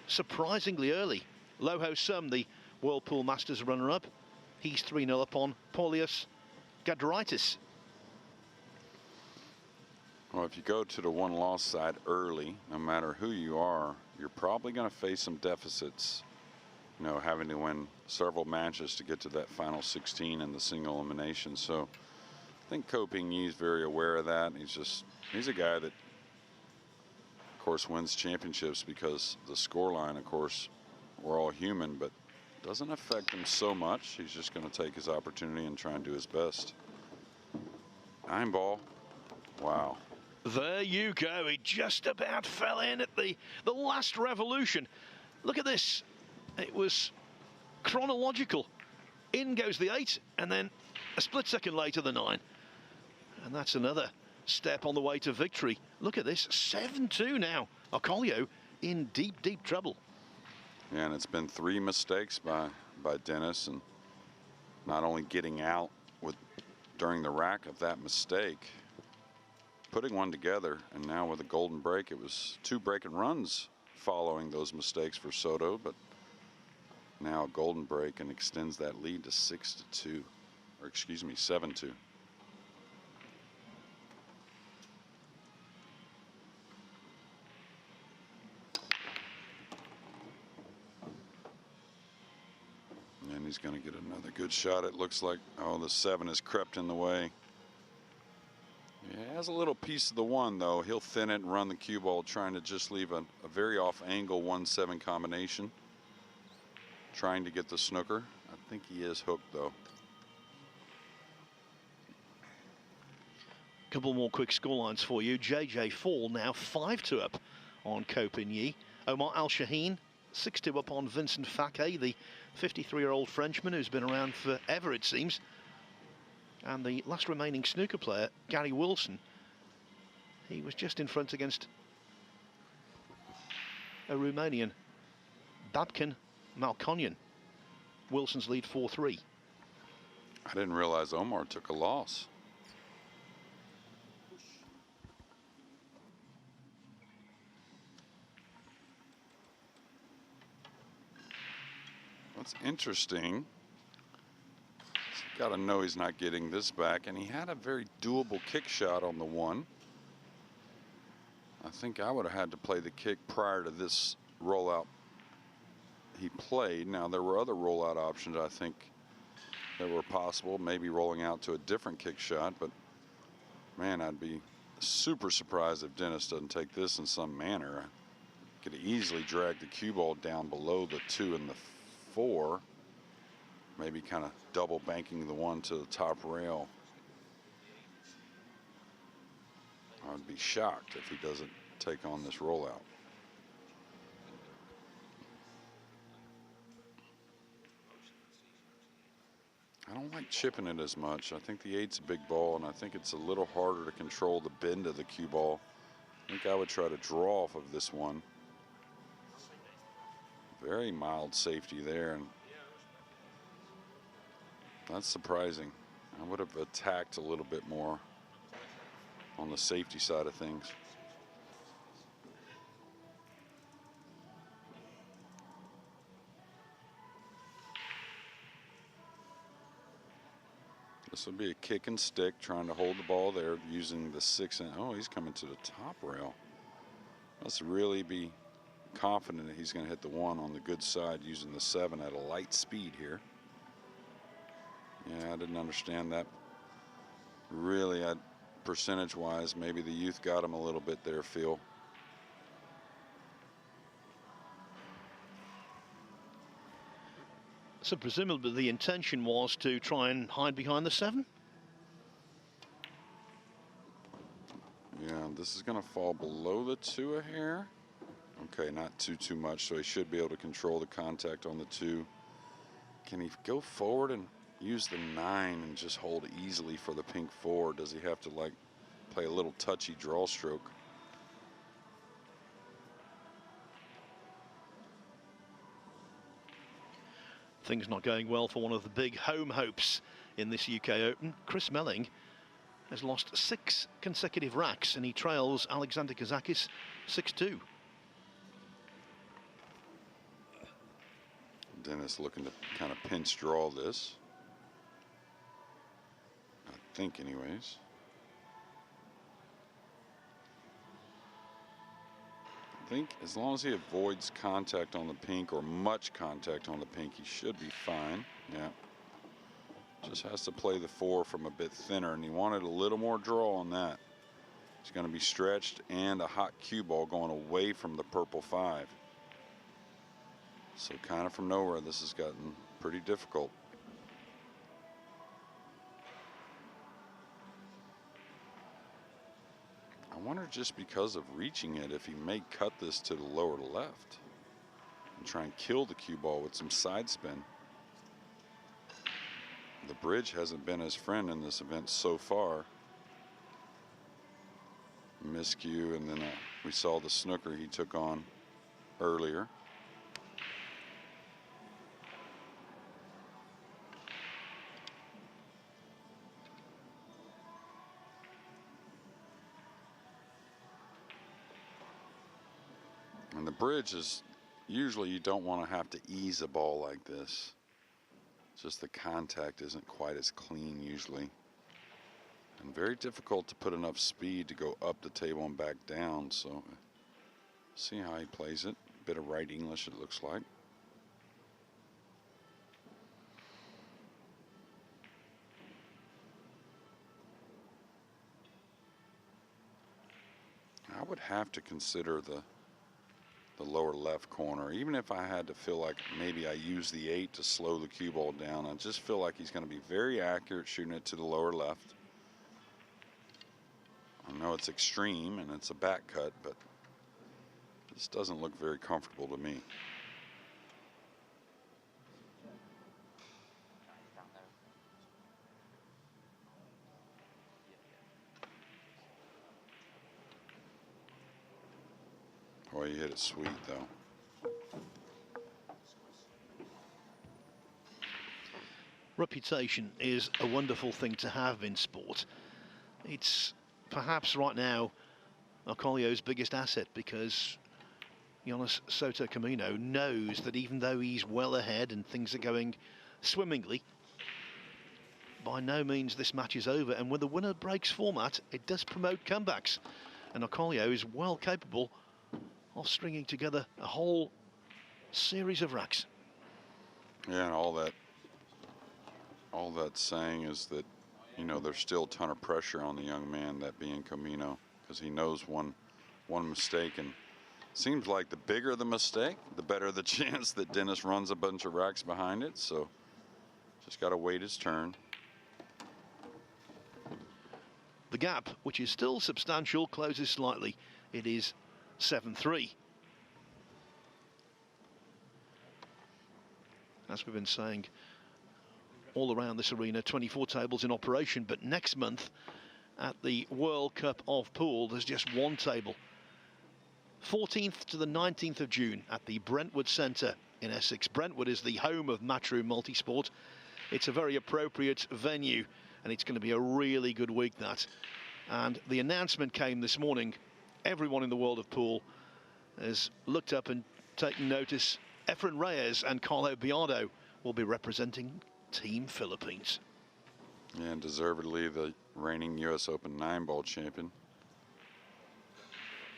surprisingly early. Loho Sum, the Whirlpool Masters runner-up, he's 3-0 up on Paulius Gadraitis. Well, if you go to the one-loss side early, no matter who you are, you're probably going to face some deficits. You know, having to win several matches to get to that final 16 in the single elimination. So I think Copigny is very aware of that. He's a guy that, of course, wins championships because the scoreline, of course, we're all human, but doesn't affect him so much. He's just going to take his opportunity and try and do his best. Nineball. Wow. There you go. He just about fell in at the last revolution. Look at this. It was chronological. In goes the 8, and then a split second later the 9. And that's another step on the way to victory. Look at this, 7-2 now. Orcollo in deep, deep trouble. Yeah, and it's been 3 mistakes by Dennis, and not only getting out during the rack of that mistake, putting one together, and now with a golden break, it was 2 break and runs following those mistakes for Souto, but now a golden break and extends that lead to 6-2, or excuse me, 7-2. And he's going to get another good shot. It looks like, oh, the 7 has crept in the way. He has a little piece of the 1, though. He'll thin it and run the cue ball, trying to just leave a very off-angle 1-7 combination. Trying to get the snooker. I think he is hooked, though. Couple more quick scorelines for you. JJ Fall now 5-2 up on Copigny. Omar Al-Shaheen 6-2 up on Vincent Fake, the 53-year-old Frenchman who's been around forever, it seems. And the last remaining snooker player, Gary Wilson, he was just in front against a Romanian, Babkan Malkonyan. Wilson's lead 4-3. I didn't realize Omar took a loss. What's interesting, got to know he's not getting this back, and he had a very doable kick shot on the 1. I think I would have had to play the kick prior to this rollout he played. Now, there were other rollout options, I think, that were possible, maybe rolling out to a different kick shot, but man, I'd be super surprised if Dennis doesn't take this in some manner. I could easily drag the cue ball down below the 2 and the 4, maybe kind of double banking the 1 to the top rail. I would be shocked if he doesn't take on this rollout. I don't like chipping it as much. I think the 8's a big ball, and I think it's a little harder to control the bend of the cue ball. I think I would try to draw off of this 1. Very mild safety there, and that's surprising. I would have attacked a little bit more on the safety side of things. This will be a kick and stick, trying to hold the ball there using the 6. And oh, he's coming to the top rail. Let's really be confident that he's going to hit the 1 on the good side using the 7 at a light speed here. Yeah, I didn't understand that. Really, percentage-wise, maybe the youth got him a little bit there, Phil. So presumably the intention was to try and hide behind the 7? Yeah, this is going to fall below the 2 a hair. Okay, not too much, so he should be able to control the contact on the 2. Can he go forward and use the 9 and just hold easily for the pink 4? Does he have to, like, play a little touchy draw stroke? I things not going well for one of the big home hopes in this UK Open. Chris Melling has lost 6 consecutive racks, and he trails Alexander Kazakis 6-2. Dennis looking to kind of pinch draw this. I think anyways. I think as long as he avoids contact on the pink, or much contact on the pink, he should be fine. Yeah. Just has to play the 4 from a bit thinner, and he wanted a little more draw on that. He's going to be stretched and a hot cue ball going away from the purple 5. So kind of from nowhere, this has gotten pretty difficult. I wonder, just because of reaching it, if he may cut this to the lower left and try and kill the cue ball with some side spin. The bridge hasn't been his friend in this event so far. Miscue, and then we saw the snooker he took on earlier. And the bridge is, usually you don't want to have to ease a ball like this. Just the contact isn't quite as clean usually. And very difficult to put enough speed to go up the table and back down. So see how he plays it. Bit of right English, it looks like. I would have to consider the lower left corner, even if I had to feel like maybe I use the 8 to slow the cue ball down. I just feel like he's going to be very accurate shooting it to the lower left. I know it's extreme and it's a back cut, but this doesn't look very comfortable to me. Boy, you hit it sweet, though. Reputation is a wonderful thing to have in sport. It's perhaps right now Orcollo's biggest asset, because Jonas Souto Comino knows that even though he's well ahead and things are going swimmingly, by no means this match is over. And with the winner breaks format, it does promote comebacks, and Orcollo is well capable of stringing together a whole series of racks. Yeah, and all that's saying is that, you know, there's still a ton of pressure on the young man, that being Comino, because he knows one mistake, and seems like the bigger the mistake, the better the chance that Dennis runs a bunch of racks behind it. So just got to wait his turn. The gap, which is still substantial, closes slightly. It is 7-3. As we've been saying, all around this arena, 24 tables in operation, but next month at the World Cup of Pool, there's just one table. 14th to the 19th of June at the Brentwood Centre in Essex. Brentwood is the home of Matchroom Multisport. It's a very appropriate venue, and it's going to be a really good week, that. And the announcement came this morning. Everyone in the world of pool has looked up and taken notice. Efren Reyes and Carlo Biardo will be representing Team Philippines. And deservedly the reigning US Open 9-ball champion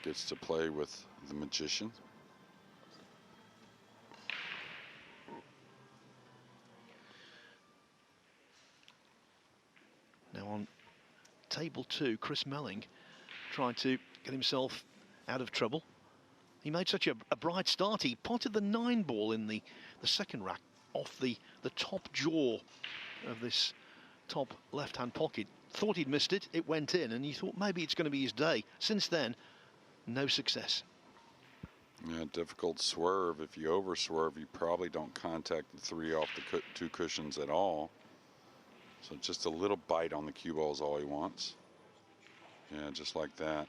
gets to play with the magician. Now on table 2, Chris Melling trying to get himself out of trouble. He made such a bright start. He potted the 9-ball in the second rack off the top jaw of this top left-hand pocket. Thought he'd missed it, it went in, and he thought maybe it's going to be his day. Since then, no success. Yeah, difficult swerve. If you over swerve, you probably don't contact the 3 off the 2 cushions at all. So just a little bite on the cue ball is all he wants. Yeah, just like that.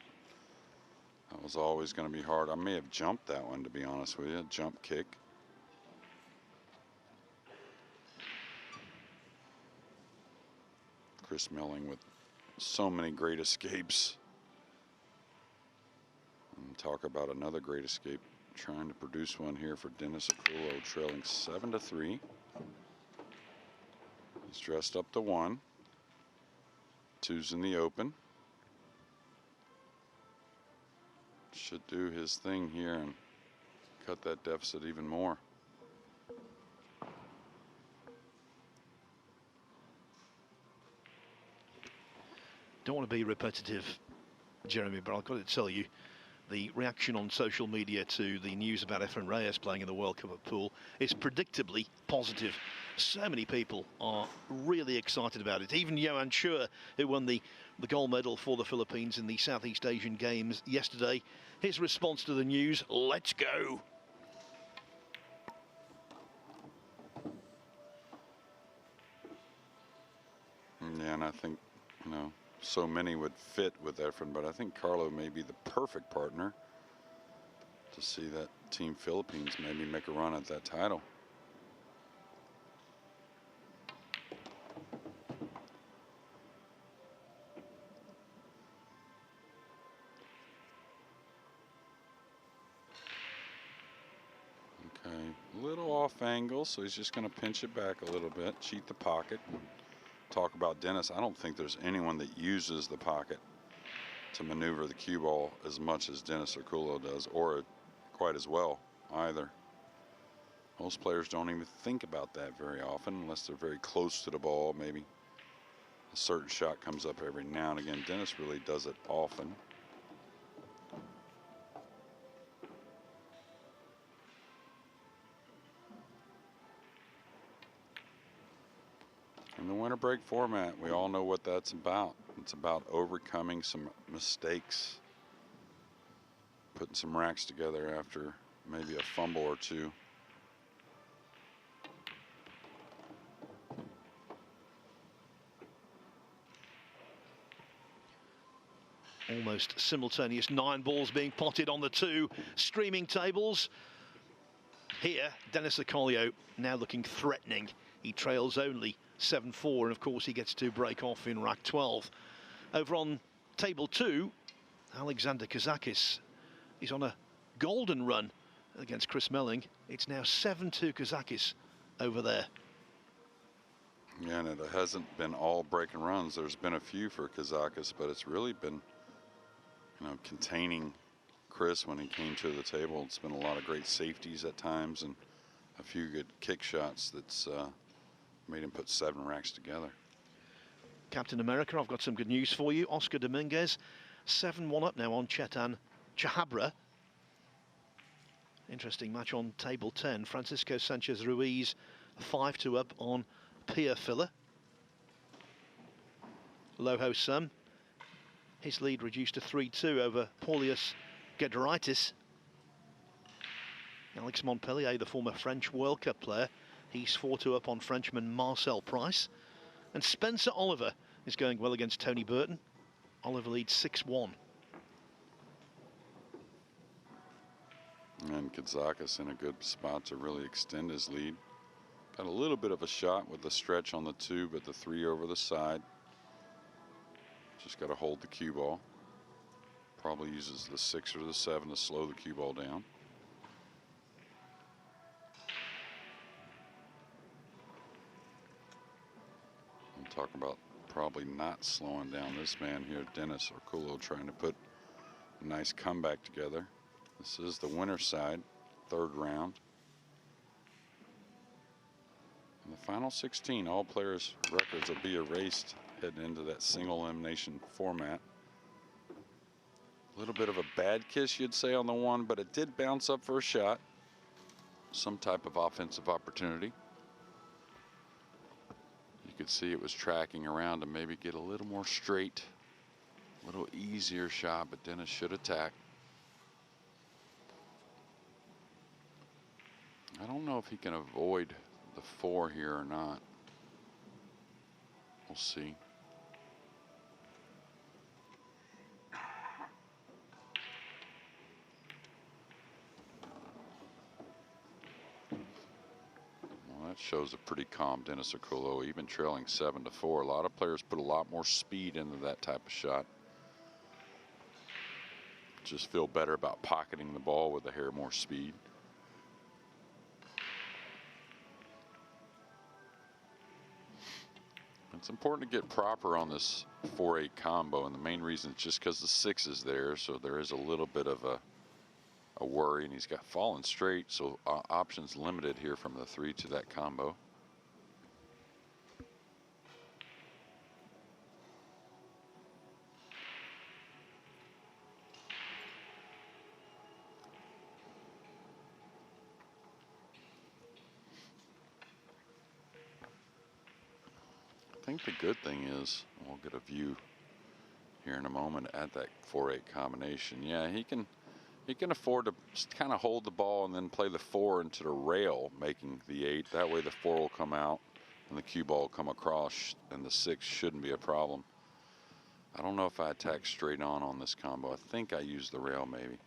That was always going to be hard. I may have jumped that one, to be honest with you. Jump kick. Chris Melling with so many great escapes. And talk about another great escape. Trying to produce one here for Dennis Orcollo, trailing 7-3. He's dressed up to 1. 2's in the open. Should do his thing here and cut that deficit even more. Don't want to be repetitive, Jeremy, but I've got to tell you, the reaction on social media to the news about Efren Reyes playing in the World Cup of Pool is predictably positive. So many people are really excited about it. Even Johan Chua, who won the gold medal for the Philippines in the Southeast Asian Games yesterday, his response to the news, let's go. Yeah, and I think, you know, so many would fit with Efren, but I think Carlo may be the perfect partner to see that Team Philippines maybe make a run at that title. Okay, a little off angle, so he's just going to pinch it back a little bit, cheat the pocket. Talk about Dennis, I don't think there's anyone that uses the pocket to maneuver the cue ball as much as Dennis Orcollo does, or quite as well either. Most players don't even think about that very often unless they're very close to the ball. Maybe a certain shot comes up every now and again. Dennis really does it often. In the winter break format, we all know what that's about. It's about overcoming some mistakes, putting some racks together after maybe a fumble or two. Almost simultaneous 9 balls being potted on the 2 streaming tables. Here, Dennis Orcollo now looking threatening. He trails only 7-4, and of course he gets to break off in rack 12. Over on table 2, Alexander Kazakis is on a golden run against Chris Melling. It's now 7-2 Kazakis over there. Yeah, and it hasn't been all breaking runs. There's been a few for Kazakis, but it's really been, you know, containing Chris when he came to the table. It's been a lot of great safeties at times and a few good kick shots that's made him put 7 racks together. Captain America, I've got some good news for you. Oscar Dominguez, 7-1 up now on Chetan Chahabra. Interesting match on table 10. Francisco Sanchez Ruiz, 5-2 up on Pia Filler. Loho Sum, his lead reduced to 3-2 over Paulius Gederitis. Alex Montpellier, the former French World Cup player, he's 4-2 up on Frenchman Marcel Price. And Spencer Oliver is going well against Tony Burton. Oliver leads 6-1. And Kazakis in a good spot to really extend his lead. Got a little bit of a shot with the stretch on the 2, but the 3 over the side. Just got to hold the cue ball. Probably uses the 6 or the 7 to slow the cue ball down. And talk about probably not slowing down this man here, Dennis Orcollo, trying to put a nice comeback together. This is the winner's side, 3rd round. In the final 16, all players' records will be erased heading into that single elimination format. A little bit of a bad kiss, you'd say, on the 1, but it did bounce up for a shot. Some type of offensive opportunity. You could see it was tracking around to maybe get a little more straight, a little easier shot, but Dennis should attack. I don't know if he can avoid the 4 here or not. We'll see. Well, That shows a pretty calm Dennis Orcollo, even trailing 7-4. A lot of players put a lot more speed into that type of shot. Just feel better about pocketing the ball with a hair more speed. It's important to get proper on this 4-8 combo, and the main reason is just because the 6 is there, so there is a little bit of a worry, and he's got fallen straight, so options limited here from the 3 to that combo. I think the good thing is, we'll get a view here in a moment at that 4-8 combination. Yeah, he can afford to kind of hold the ball and then play the 4 into the rail, making the 8. That way the 4 will come out and the cue ball will come across, and the 6 shouldn't be a problem. I don't know if I attack straight on this combo. I think I use the rail maybe.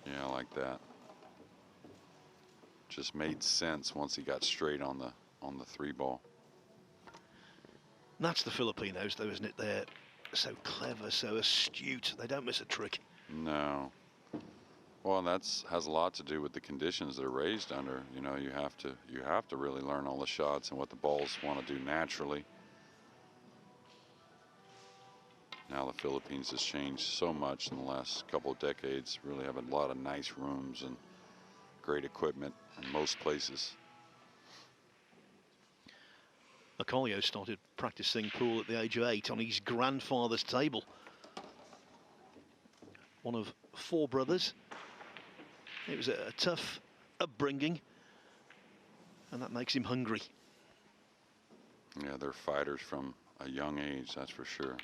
Yeah, I like that. Just made sense once he got straight on the 3 ball. That's the Filipinos, though, isn't it? They're so clever, so astute. They don't miss a trick. No. Well, and has a lot to do with the conditions they're raised under. You know, you have to really learn all the shots and what the balls want to do naturally. Now the Philippines has changed so much in the last couple of decades. Really have a lot of nice rooms and great equipment in most places. Orcollo started practicing pool at the age of 8 on his grandfather's table. One of 4 brothers. It was a tough upbringing, and that makes him hungry. Yeah, they're fighters from a young age, that's for sure.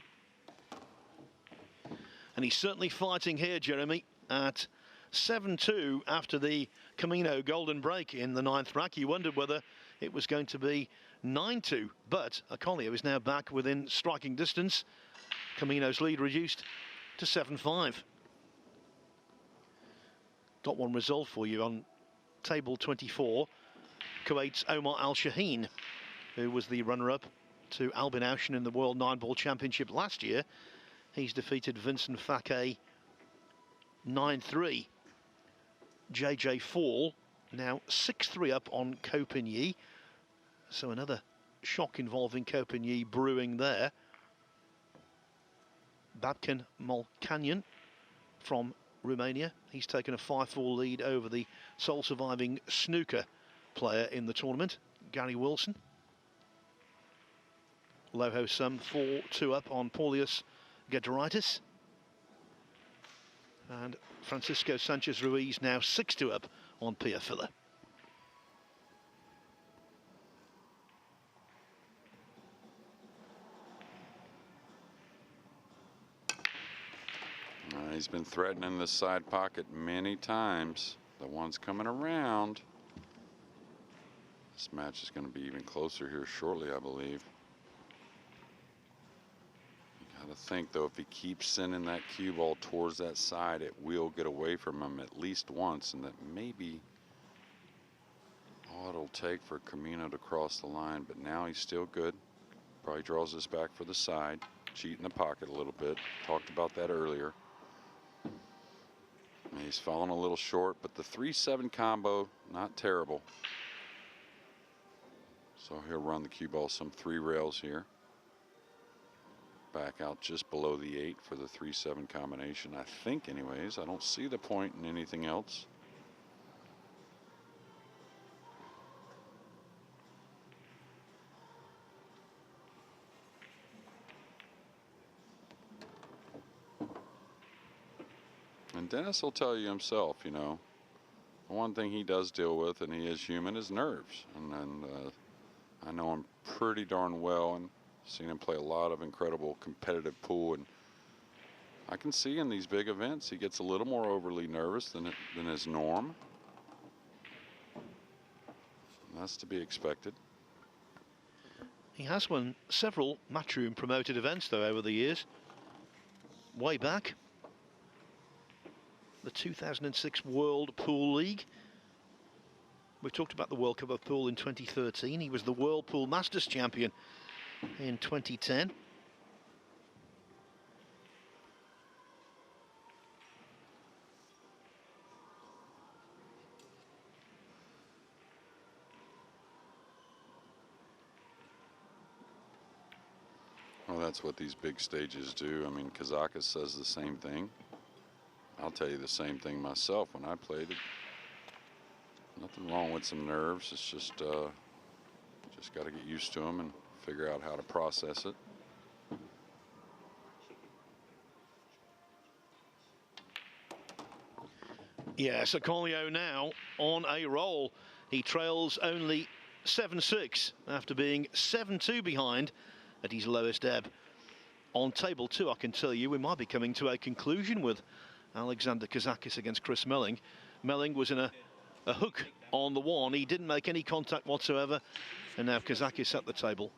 And he's certainly fighting here, Jeremy, at 7-2 after the Comino golden break in the 9th rack. You wondered whether it was going to be 9-2, but Orcollo is now back within striking distance. Comino's lead reduced to 7-5. Got one result for you on table 24. Kuwait's Omar Al-Shaheen, who was the runner-up to Albin Aushin in the World Nineball Championship last year. He's defeated Vincent Fake 9-3. JJ Fall now 6-3 up on Kopinyi. So another shock involving Kopinyi brewing there. Babkan Molkanyan from Romania. He's taken a 5-4 lead over the sole surviving snooker player in the tournament, Gary Wilson. Loho Sum 4-2 up on Paulius Gederitis. And Francisco Sanchez Ruiz now 6-2 up on Pia Filler. He's been threatening the side pocket many times. The one's coming around. This match is going to be even closer here shortly, I believe. You got to think, though, if he keeps sending that cue ball towards that side, it will get away from him at least once, and that may be all it'll take for Comino to cross the line. But now he's still good. Probably draws this back for the side. Cheating the pocket a little bit. Talked about that earlier. He's fallen a little short, but the 3-7 combo, not terrible. So he'll run the cue ball some 3 rails here. Back out just below the 8 for the 3-7 combination, I think anyways. I don't see the point in anything else. And Dennis will tell you himself, you know, the one thing he does deal with, and he is human, is nerves. And I know him pretty darn well, and seen him play a lot of incredible competitive pool. And I can see in these big events, he gets a little more overly nervous than his norm. And that's to be expected. He has won several Matchroom promoted events, though, over the years. Way back, the 2006 World Pool League. We talked about the World Cup of Pool in 2013. He was the World Pool Masters champion in 2010. Well, that's what these big stages do. I mean, Kazakis says the same thing. I'll tell you the same thing myself when I played it. Nothing wrong with some nerves. It's just got to get used to them and figure out how to process it. Yes, Orcollo now on a roll. He trails only 7-6 after being 7-2 behind at his lowest ebb. On table 2, I can tell you we might be coming to a conclusion with Alexander Kazakis against Chris Melling. Melling was in a hook on the 1. He didn't make any contact whatsoever. And now Kazakis at the table.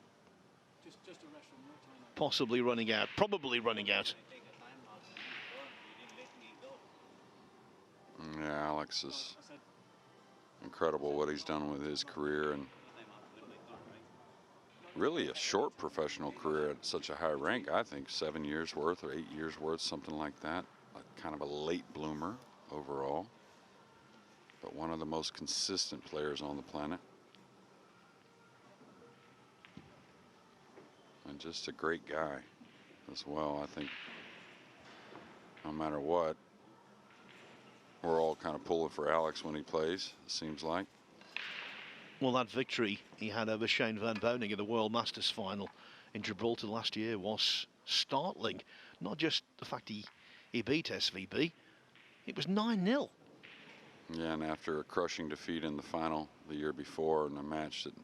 Possibly running out. Probably running out. Yeah, Alex is incredible what he's done with his career, and really a short professional career at such a high rank. I think 7 years worth or 8 years worth, something like that. Kind of a late bloomer overall, but one of the most consistent players on the planet. And just a great guy as well. I think no matter what, we're all kind of pulling for Alex when he plays, it seems like. Well, that victory he had over Shane Van Boening in the World Masters final in Gibraltar last year was startling. Not just the fact he beat SVB, it was 9-0. Yeah, and after a crushing defeat in the final the year before in a match that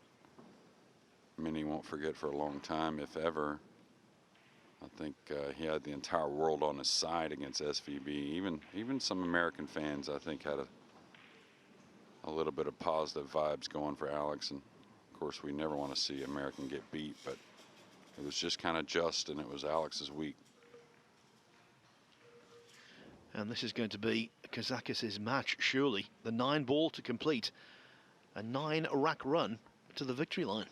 many won't forget for a long time, if ever, I think he had the entire world on his side against SVB. Even some American fans, I think, had a little bit of positive vibes going for Alex. And of course, we never want to see American get beat, but it was just kind of just, and it was Alex's week. And this is going to be Kazakis' match, surely. The 9-ball to complete a 9-rack run to the victory line.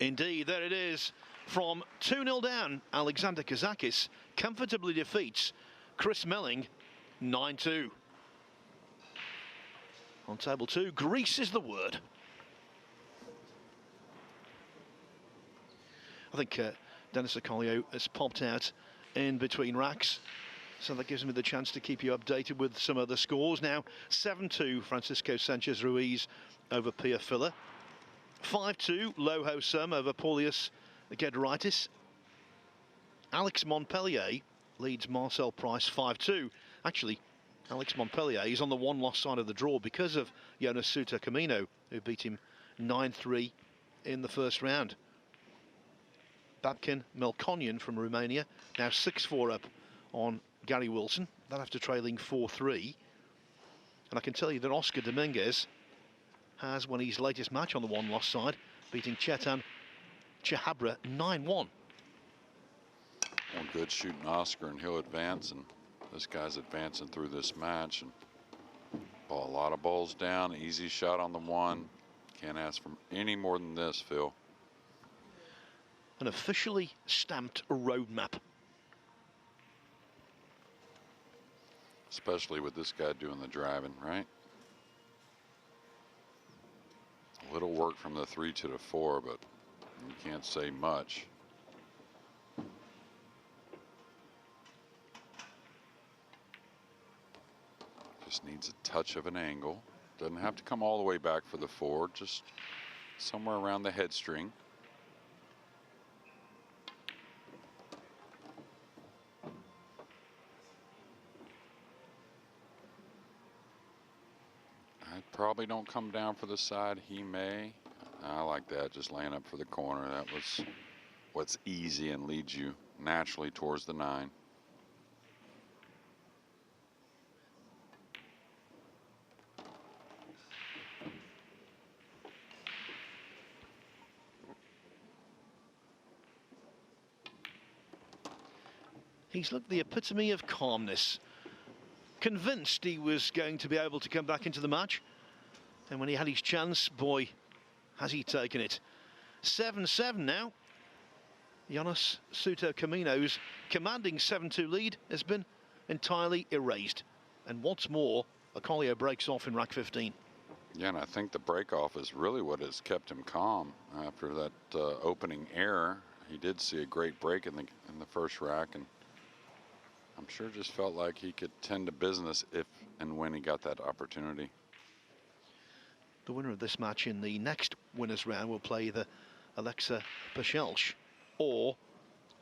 Indeed, there it is. From 2-0 down, Alexander Kazakis comfortably defeats Chris Melling 9-2. On table 2, Greece is the word. I think Dennis Orcollo has popped out in between racks, so that gives me the chance to keep you updated with some of the scores. Now, 7-2, Francisco Sanchez Ruiz over Pia Filler. 5-2, Loho Sum over Paulius Gederitis. Alex Montpellier leads Marcel Price 5-2. Actually, Alex Montpellier is on the one-loss side of the draw because of Jonas Souto Comino, who beat him 9-3 in the first round. Babkin Melkonian from Romania, now 6-4 up on Gary Wilson. That after trailing 4-3. And I can tell you that Oscar Dominguez has won his latest match on the one-loss side, beating Chetan Chahabra 9-1. Well, good shooting Oscar, and he'll advance, and this guy's advancing through this match. And a lot of balls down, easy shot on the 1. Can't ask for any more than this, Phil. An officially stamped roadmap. Especially with this guy doing the driving, right? A little work from the 3 to the 4, but you can't say much. Just needs a touch of an angle. Doesn't have to come all the way back for the 4, just somewhere around the head string. Probably don't come down for the side. He may. I like that, just laying up for the corner. That was what's easy and leads you naturally towards the 9. He's looked the epitome of calmness. Convinced he was going to be able to come back into the match. And when he had his chance, boy, has he taken it. 7-7 now. Jonas Souto Comino's commanding 7-2 lead has been entirely erased. And what's more, Orcollo breaks off in rack 15. Yeah, and I think the break-off is really what has kept him calm after that opening error. He did see a great break in the first rack, and I'm sure just felt like he could tend to business if and when he got that opportunity. The winner of this match in the next winners round will play the Alexa Pachelch or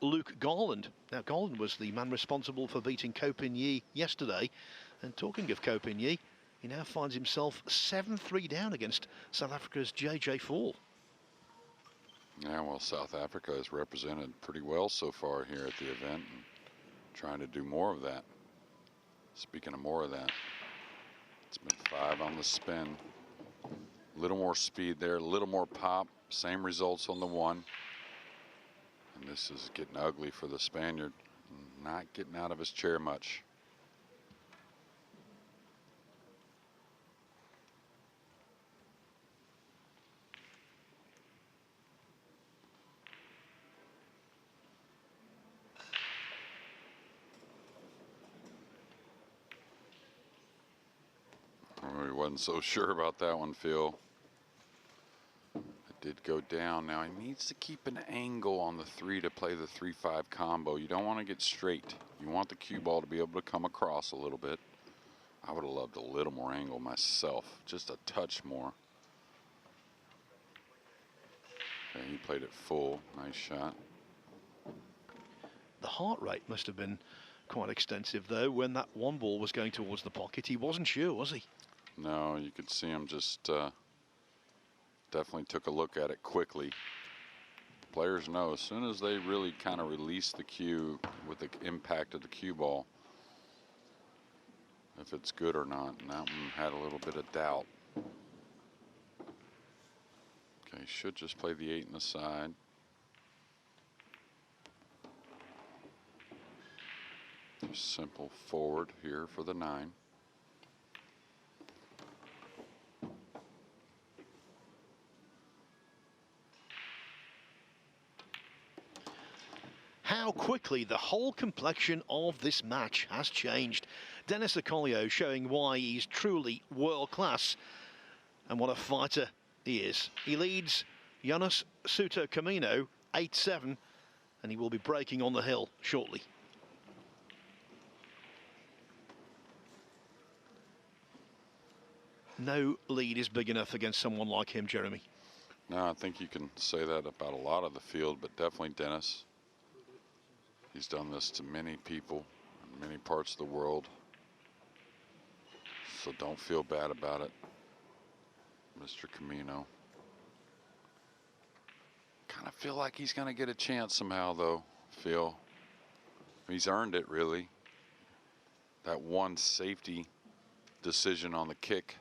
Luke Garland. Now, Garland was the man responsible for beating Ko Pin-Yi yesterday. And talking of Ko Pin-Yi, he now finds himself 7-3 down against South Africa's JJ Fall. Yeah, well, South Africa is represented pretty well so far here at the event, and trying to do more of that. Speaking of more of that, it's been 5 on the spin. A little more speed there, a little more pop, same results on the 1. And this is getting ugly for the Spaniard, not getting out of his chair much. Oh, he wasn't so sure about that one, Phil. It did go down. Now he needs to keep an angle on the 3 to play the 3-5 combo. You don't want to get straight. You want the cue ball to be able to come across a little bit. I would have loved a little more angle myself, just a touch more. Okay, he played it full. Nice shot. The heart rate must have been quite extensive, though, when that 1 ball was going towards the pocket. He wasn't sure, was he? No, you could see him just definitely took a look at it quickly. Players know as soon as they really kind of release the cue with the impact of the cue ball, if it's good or not. And that one had a little bit of doubt. Okay, should just play the 8 in the side. Just simple forward here for the 9. How quickly the whole complexion of this match has changed. Dennis Orcollo showing why he's truly world class and what a fighter he is. He leads Jonas Souto Comino 8-7, and he will be breaking on the hill shortly. No lead is big enough against someone like him, Jeremy. No, I think you can say that about a lot of the field, but definitely Dennis. He's done this to many people in many parts of the world. So don't feel bad about it, Mr. Comino. Kind of feel like he's going to get a chance somehow, though, Phil. He's earned it, really. That one safety decision on the kick,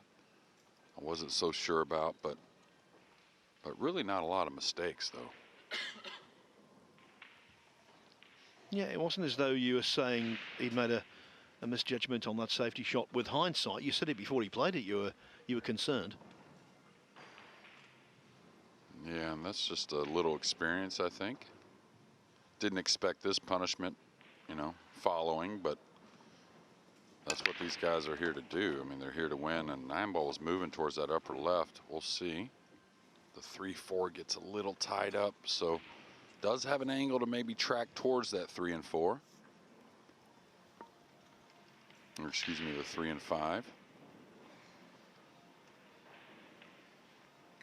I wasn't so sure about, but really not a lot of mistakes, though. Yeah, it wasn't as though you were saying he'd made a misjudgment on that safety shot with hindsight. You said it before he played it, you were concerned. Yeah, and that's just a little experience, I think. Didn't expect this punishment, you know, following, but that's what these guys are here to do. I mean, they're here to win, and Nineball is moving towards that upper left. We'll see. The 3-4 gets a little tied up, so does have an angle to maybe track towards that 3 and 4. Or excuse me, the 3 and 5.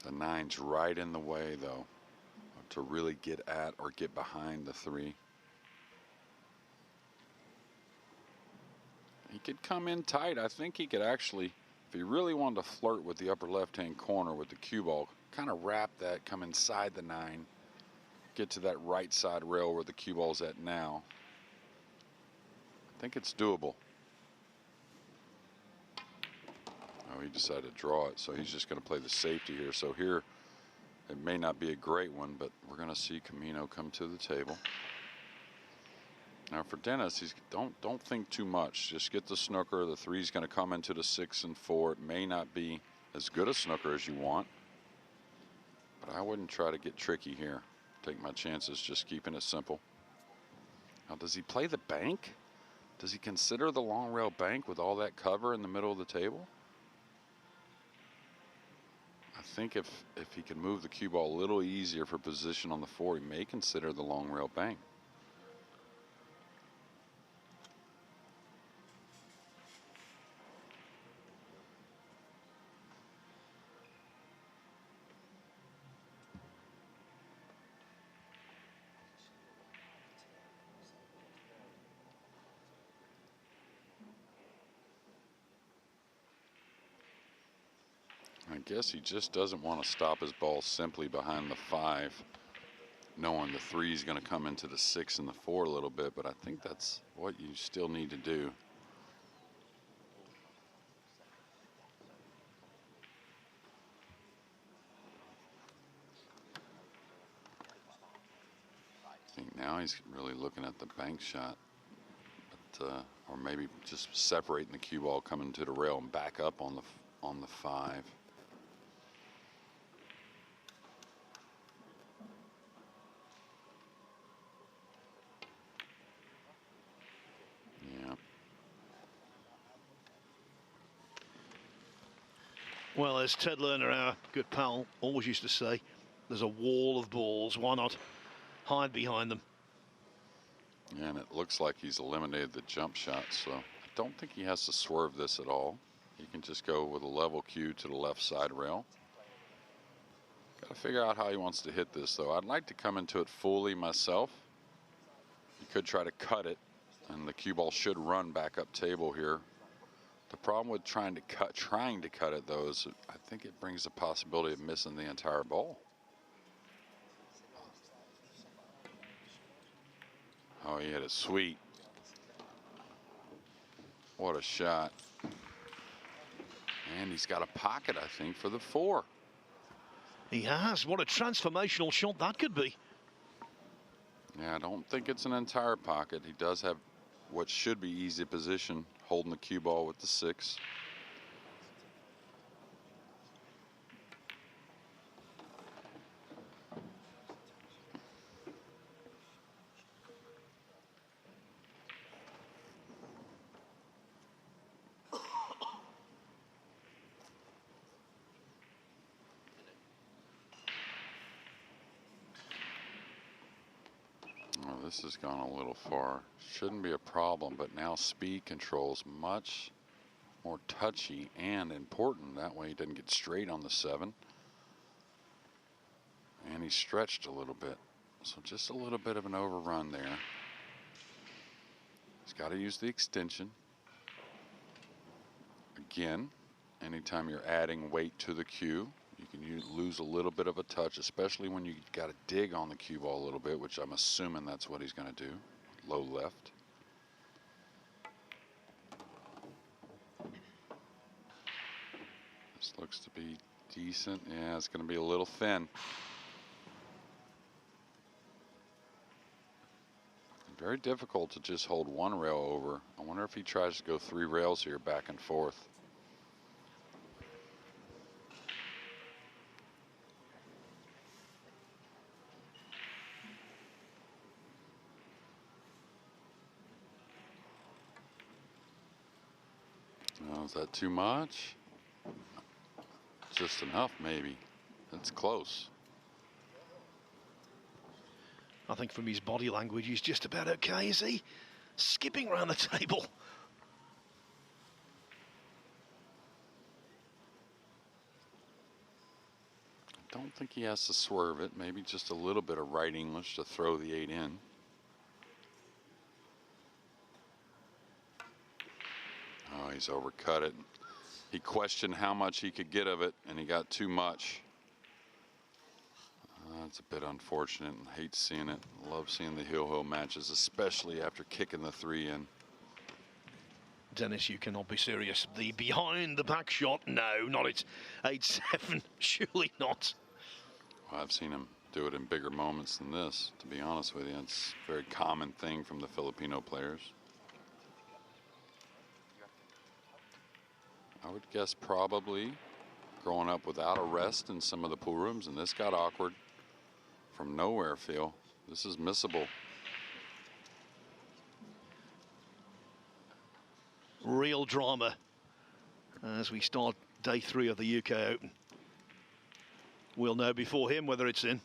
The 9's right in the way, though, to really get at or get behind the 3. He could come in tight. I think he could actually, if he really wanted to flirt with the upper left-hand corner with the cue ball, kind of wrap that, come inside the 9, get to that right side rail where the cue ball's at now. I think it's doable. Oh, he decided to draw it, so he's just going to play the safety here. So here, it may not be a great one, but we're going to see Comino come to the table. Now for Dennis, he's don't think too much. Just get the snooker. The 3's going to come into the 6 and 4. It may not be as good a snooker as you want, but I wouldn't try to get tricky here. Take my chances just keeping it simple. Now, does he play the bank? Does he consider the long rail bank with all that cover in the middle of the table? I think if he can move the cue ball a little easier for position on the 4, he may consider the long rail bank. I guess he just doesn't want to stop his ball simply behind the 5, knowing the 3 is going to come into the 6 and the 4 a little bit, but I think that's what you still need to do. I think now he's really looking at the bank shot, but, or maybe just separating the cue ball coming to the rail and back up on the 5. Well, as Ted Lerner, our good pal, always used to say, there's a wall of balls. Why not hide behind them? And it looks like he's eliminated the jump shot, so I don't think he has to swerve this at all. He can just go with a level cue to the left side rail. Got to figure out how he wants to hit this, though. I'd like to come into it fully myself. You could try to cut it, and the cue ball should run back up table here. The problem with trying to cut it, though, is I think it brings the possibility of missing the entire ball. Oh, he hit it sweet. What a shot. And he's got a pocket, I think, for the 4. He has. What a transformational shot that could be. Yeah, I don't think it's an entire pocket. He does have what should be easy position, holding the cue ball with the 6. Oh, this has gone a little far. Shouldn't be a problem, but now speed control is much more touchy and important. That way he doesn't get straight on the 7. And he stretched a little bit. So just a little bit of an overrun there. He's got to use the extension. Again, anytime you're adding weight to the cue, you can lose a little bit of a touch, especially when you got to dig on the cue ball a little bit, which I'm assuming that's what he's going to do. Low left. This looks to be decent. Yeah, it's going to be a little thin. Very difficult to just hold one rail over. I wonder if he tries to go 3 rails here back and forth. Oh, is that too much? Just enough, maybe. That's close. I think from his body language, he's just about okay, is he? Skipping around the table. I don't think he has to swerve it. Maybe just a little bit of right English to throw the 8 in. Oh, he's overcut it. He questioned how much he could get of it, and he got too much. That's a bit unfortunate, and hate seeing it. Love seeing the heel-ho matches, especially after kicking the 3 in. Dennis, you cannot be serious. The behind the back shot, no, not it. 8-7, surely not. Well, I've seen him do it in bigger moments than this, to be honest with you. It's a very common thing from the Filipino players. I would guess probably growing up without a rest in some of the pool rooms, and this got awkward from nowhere, Phil. This is missable. Real drama as we start day 3 of the UK Open. We'll know before him whether it's in.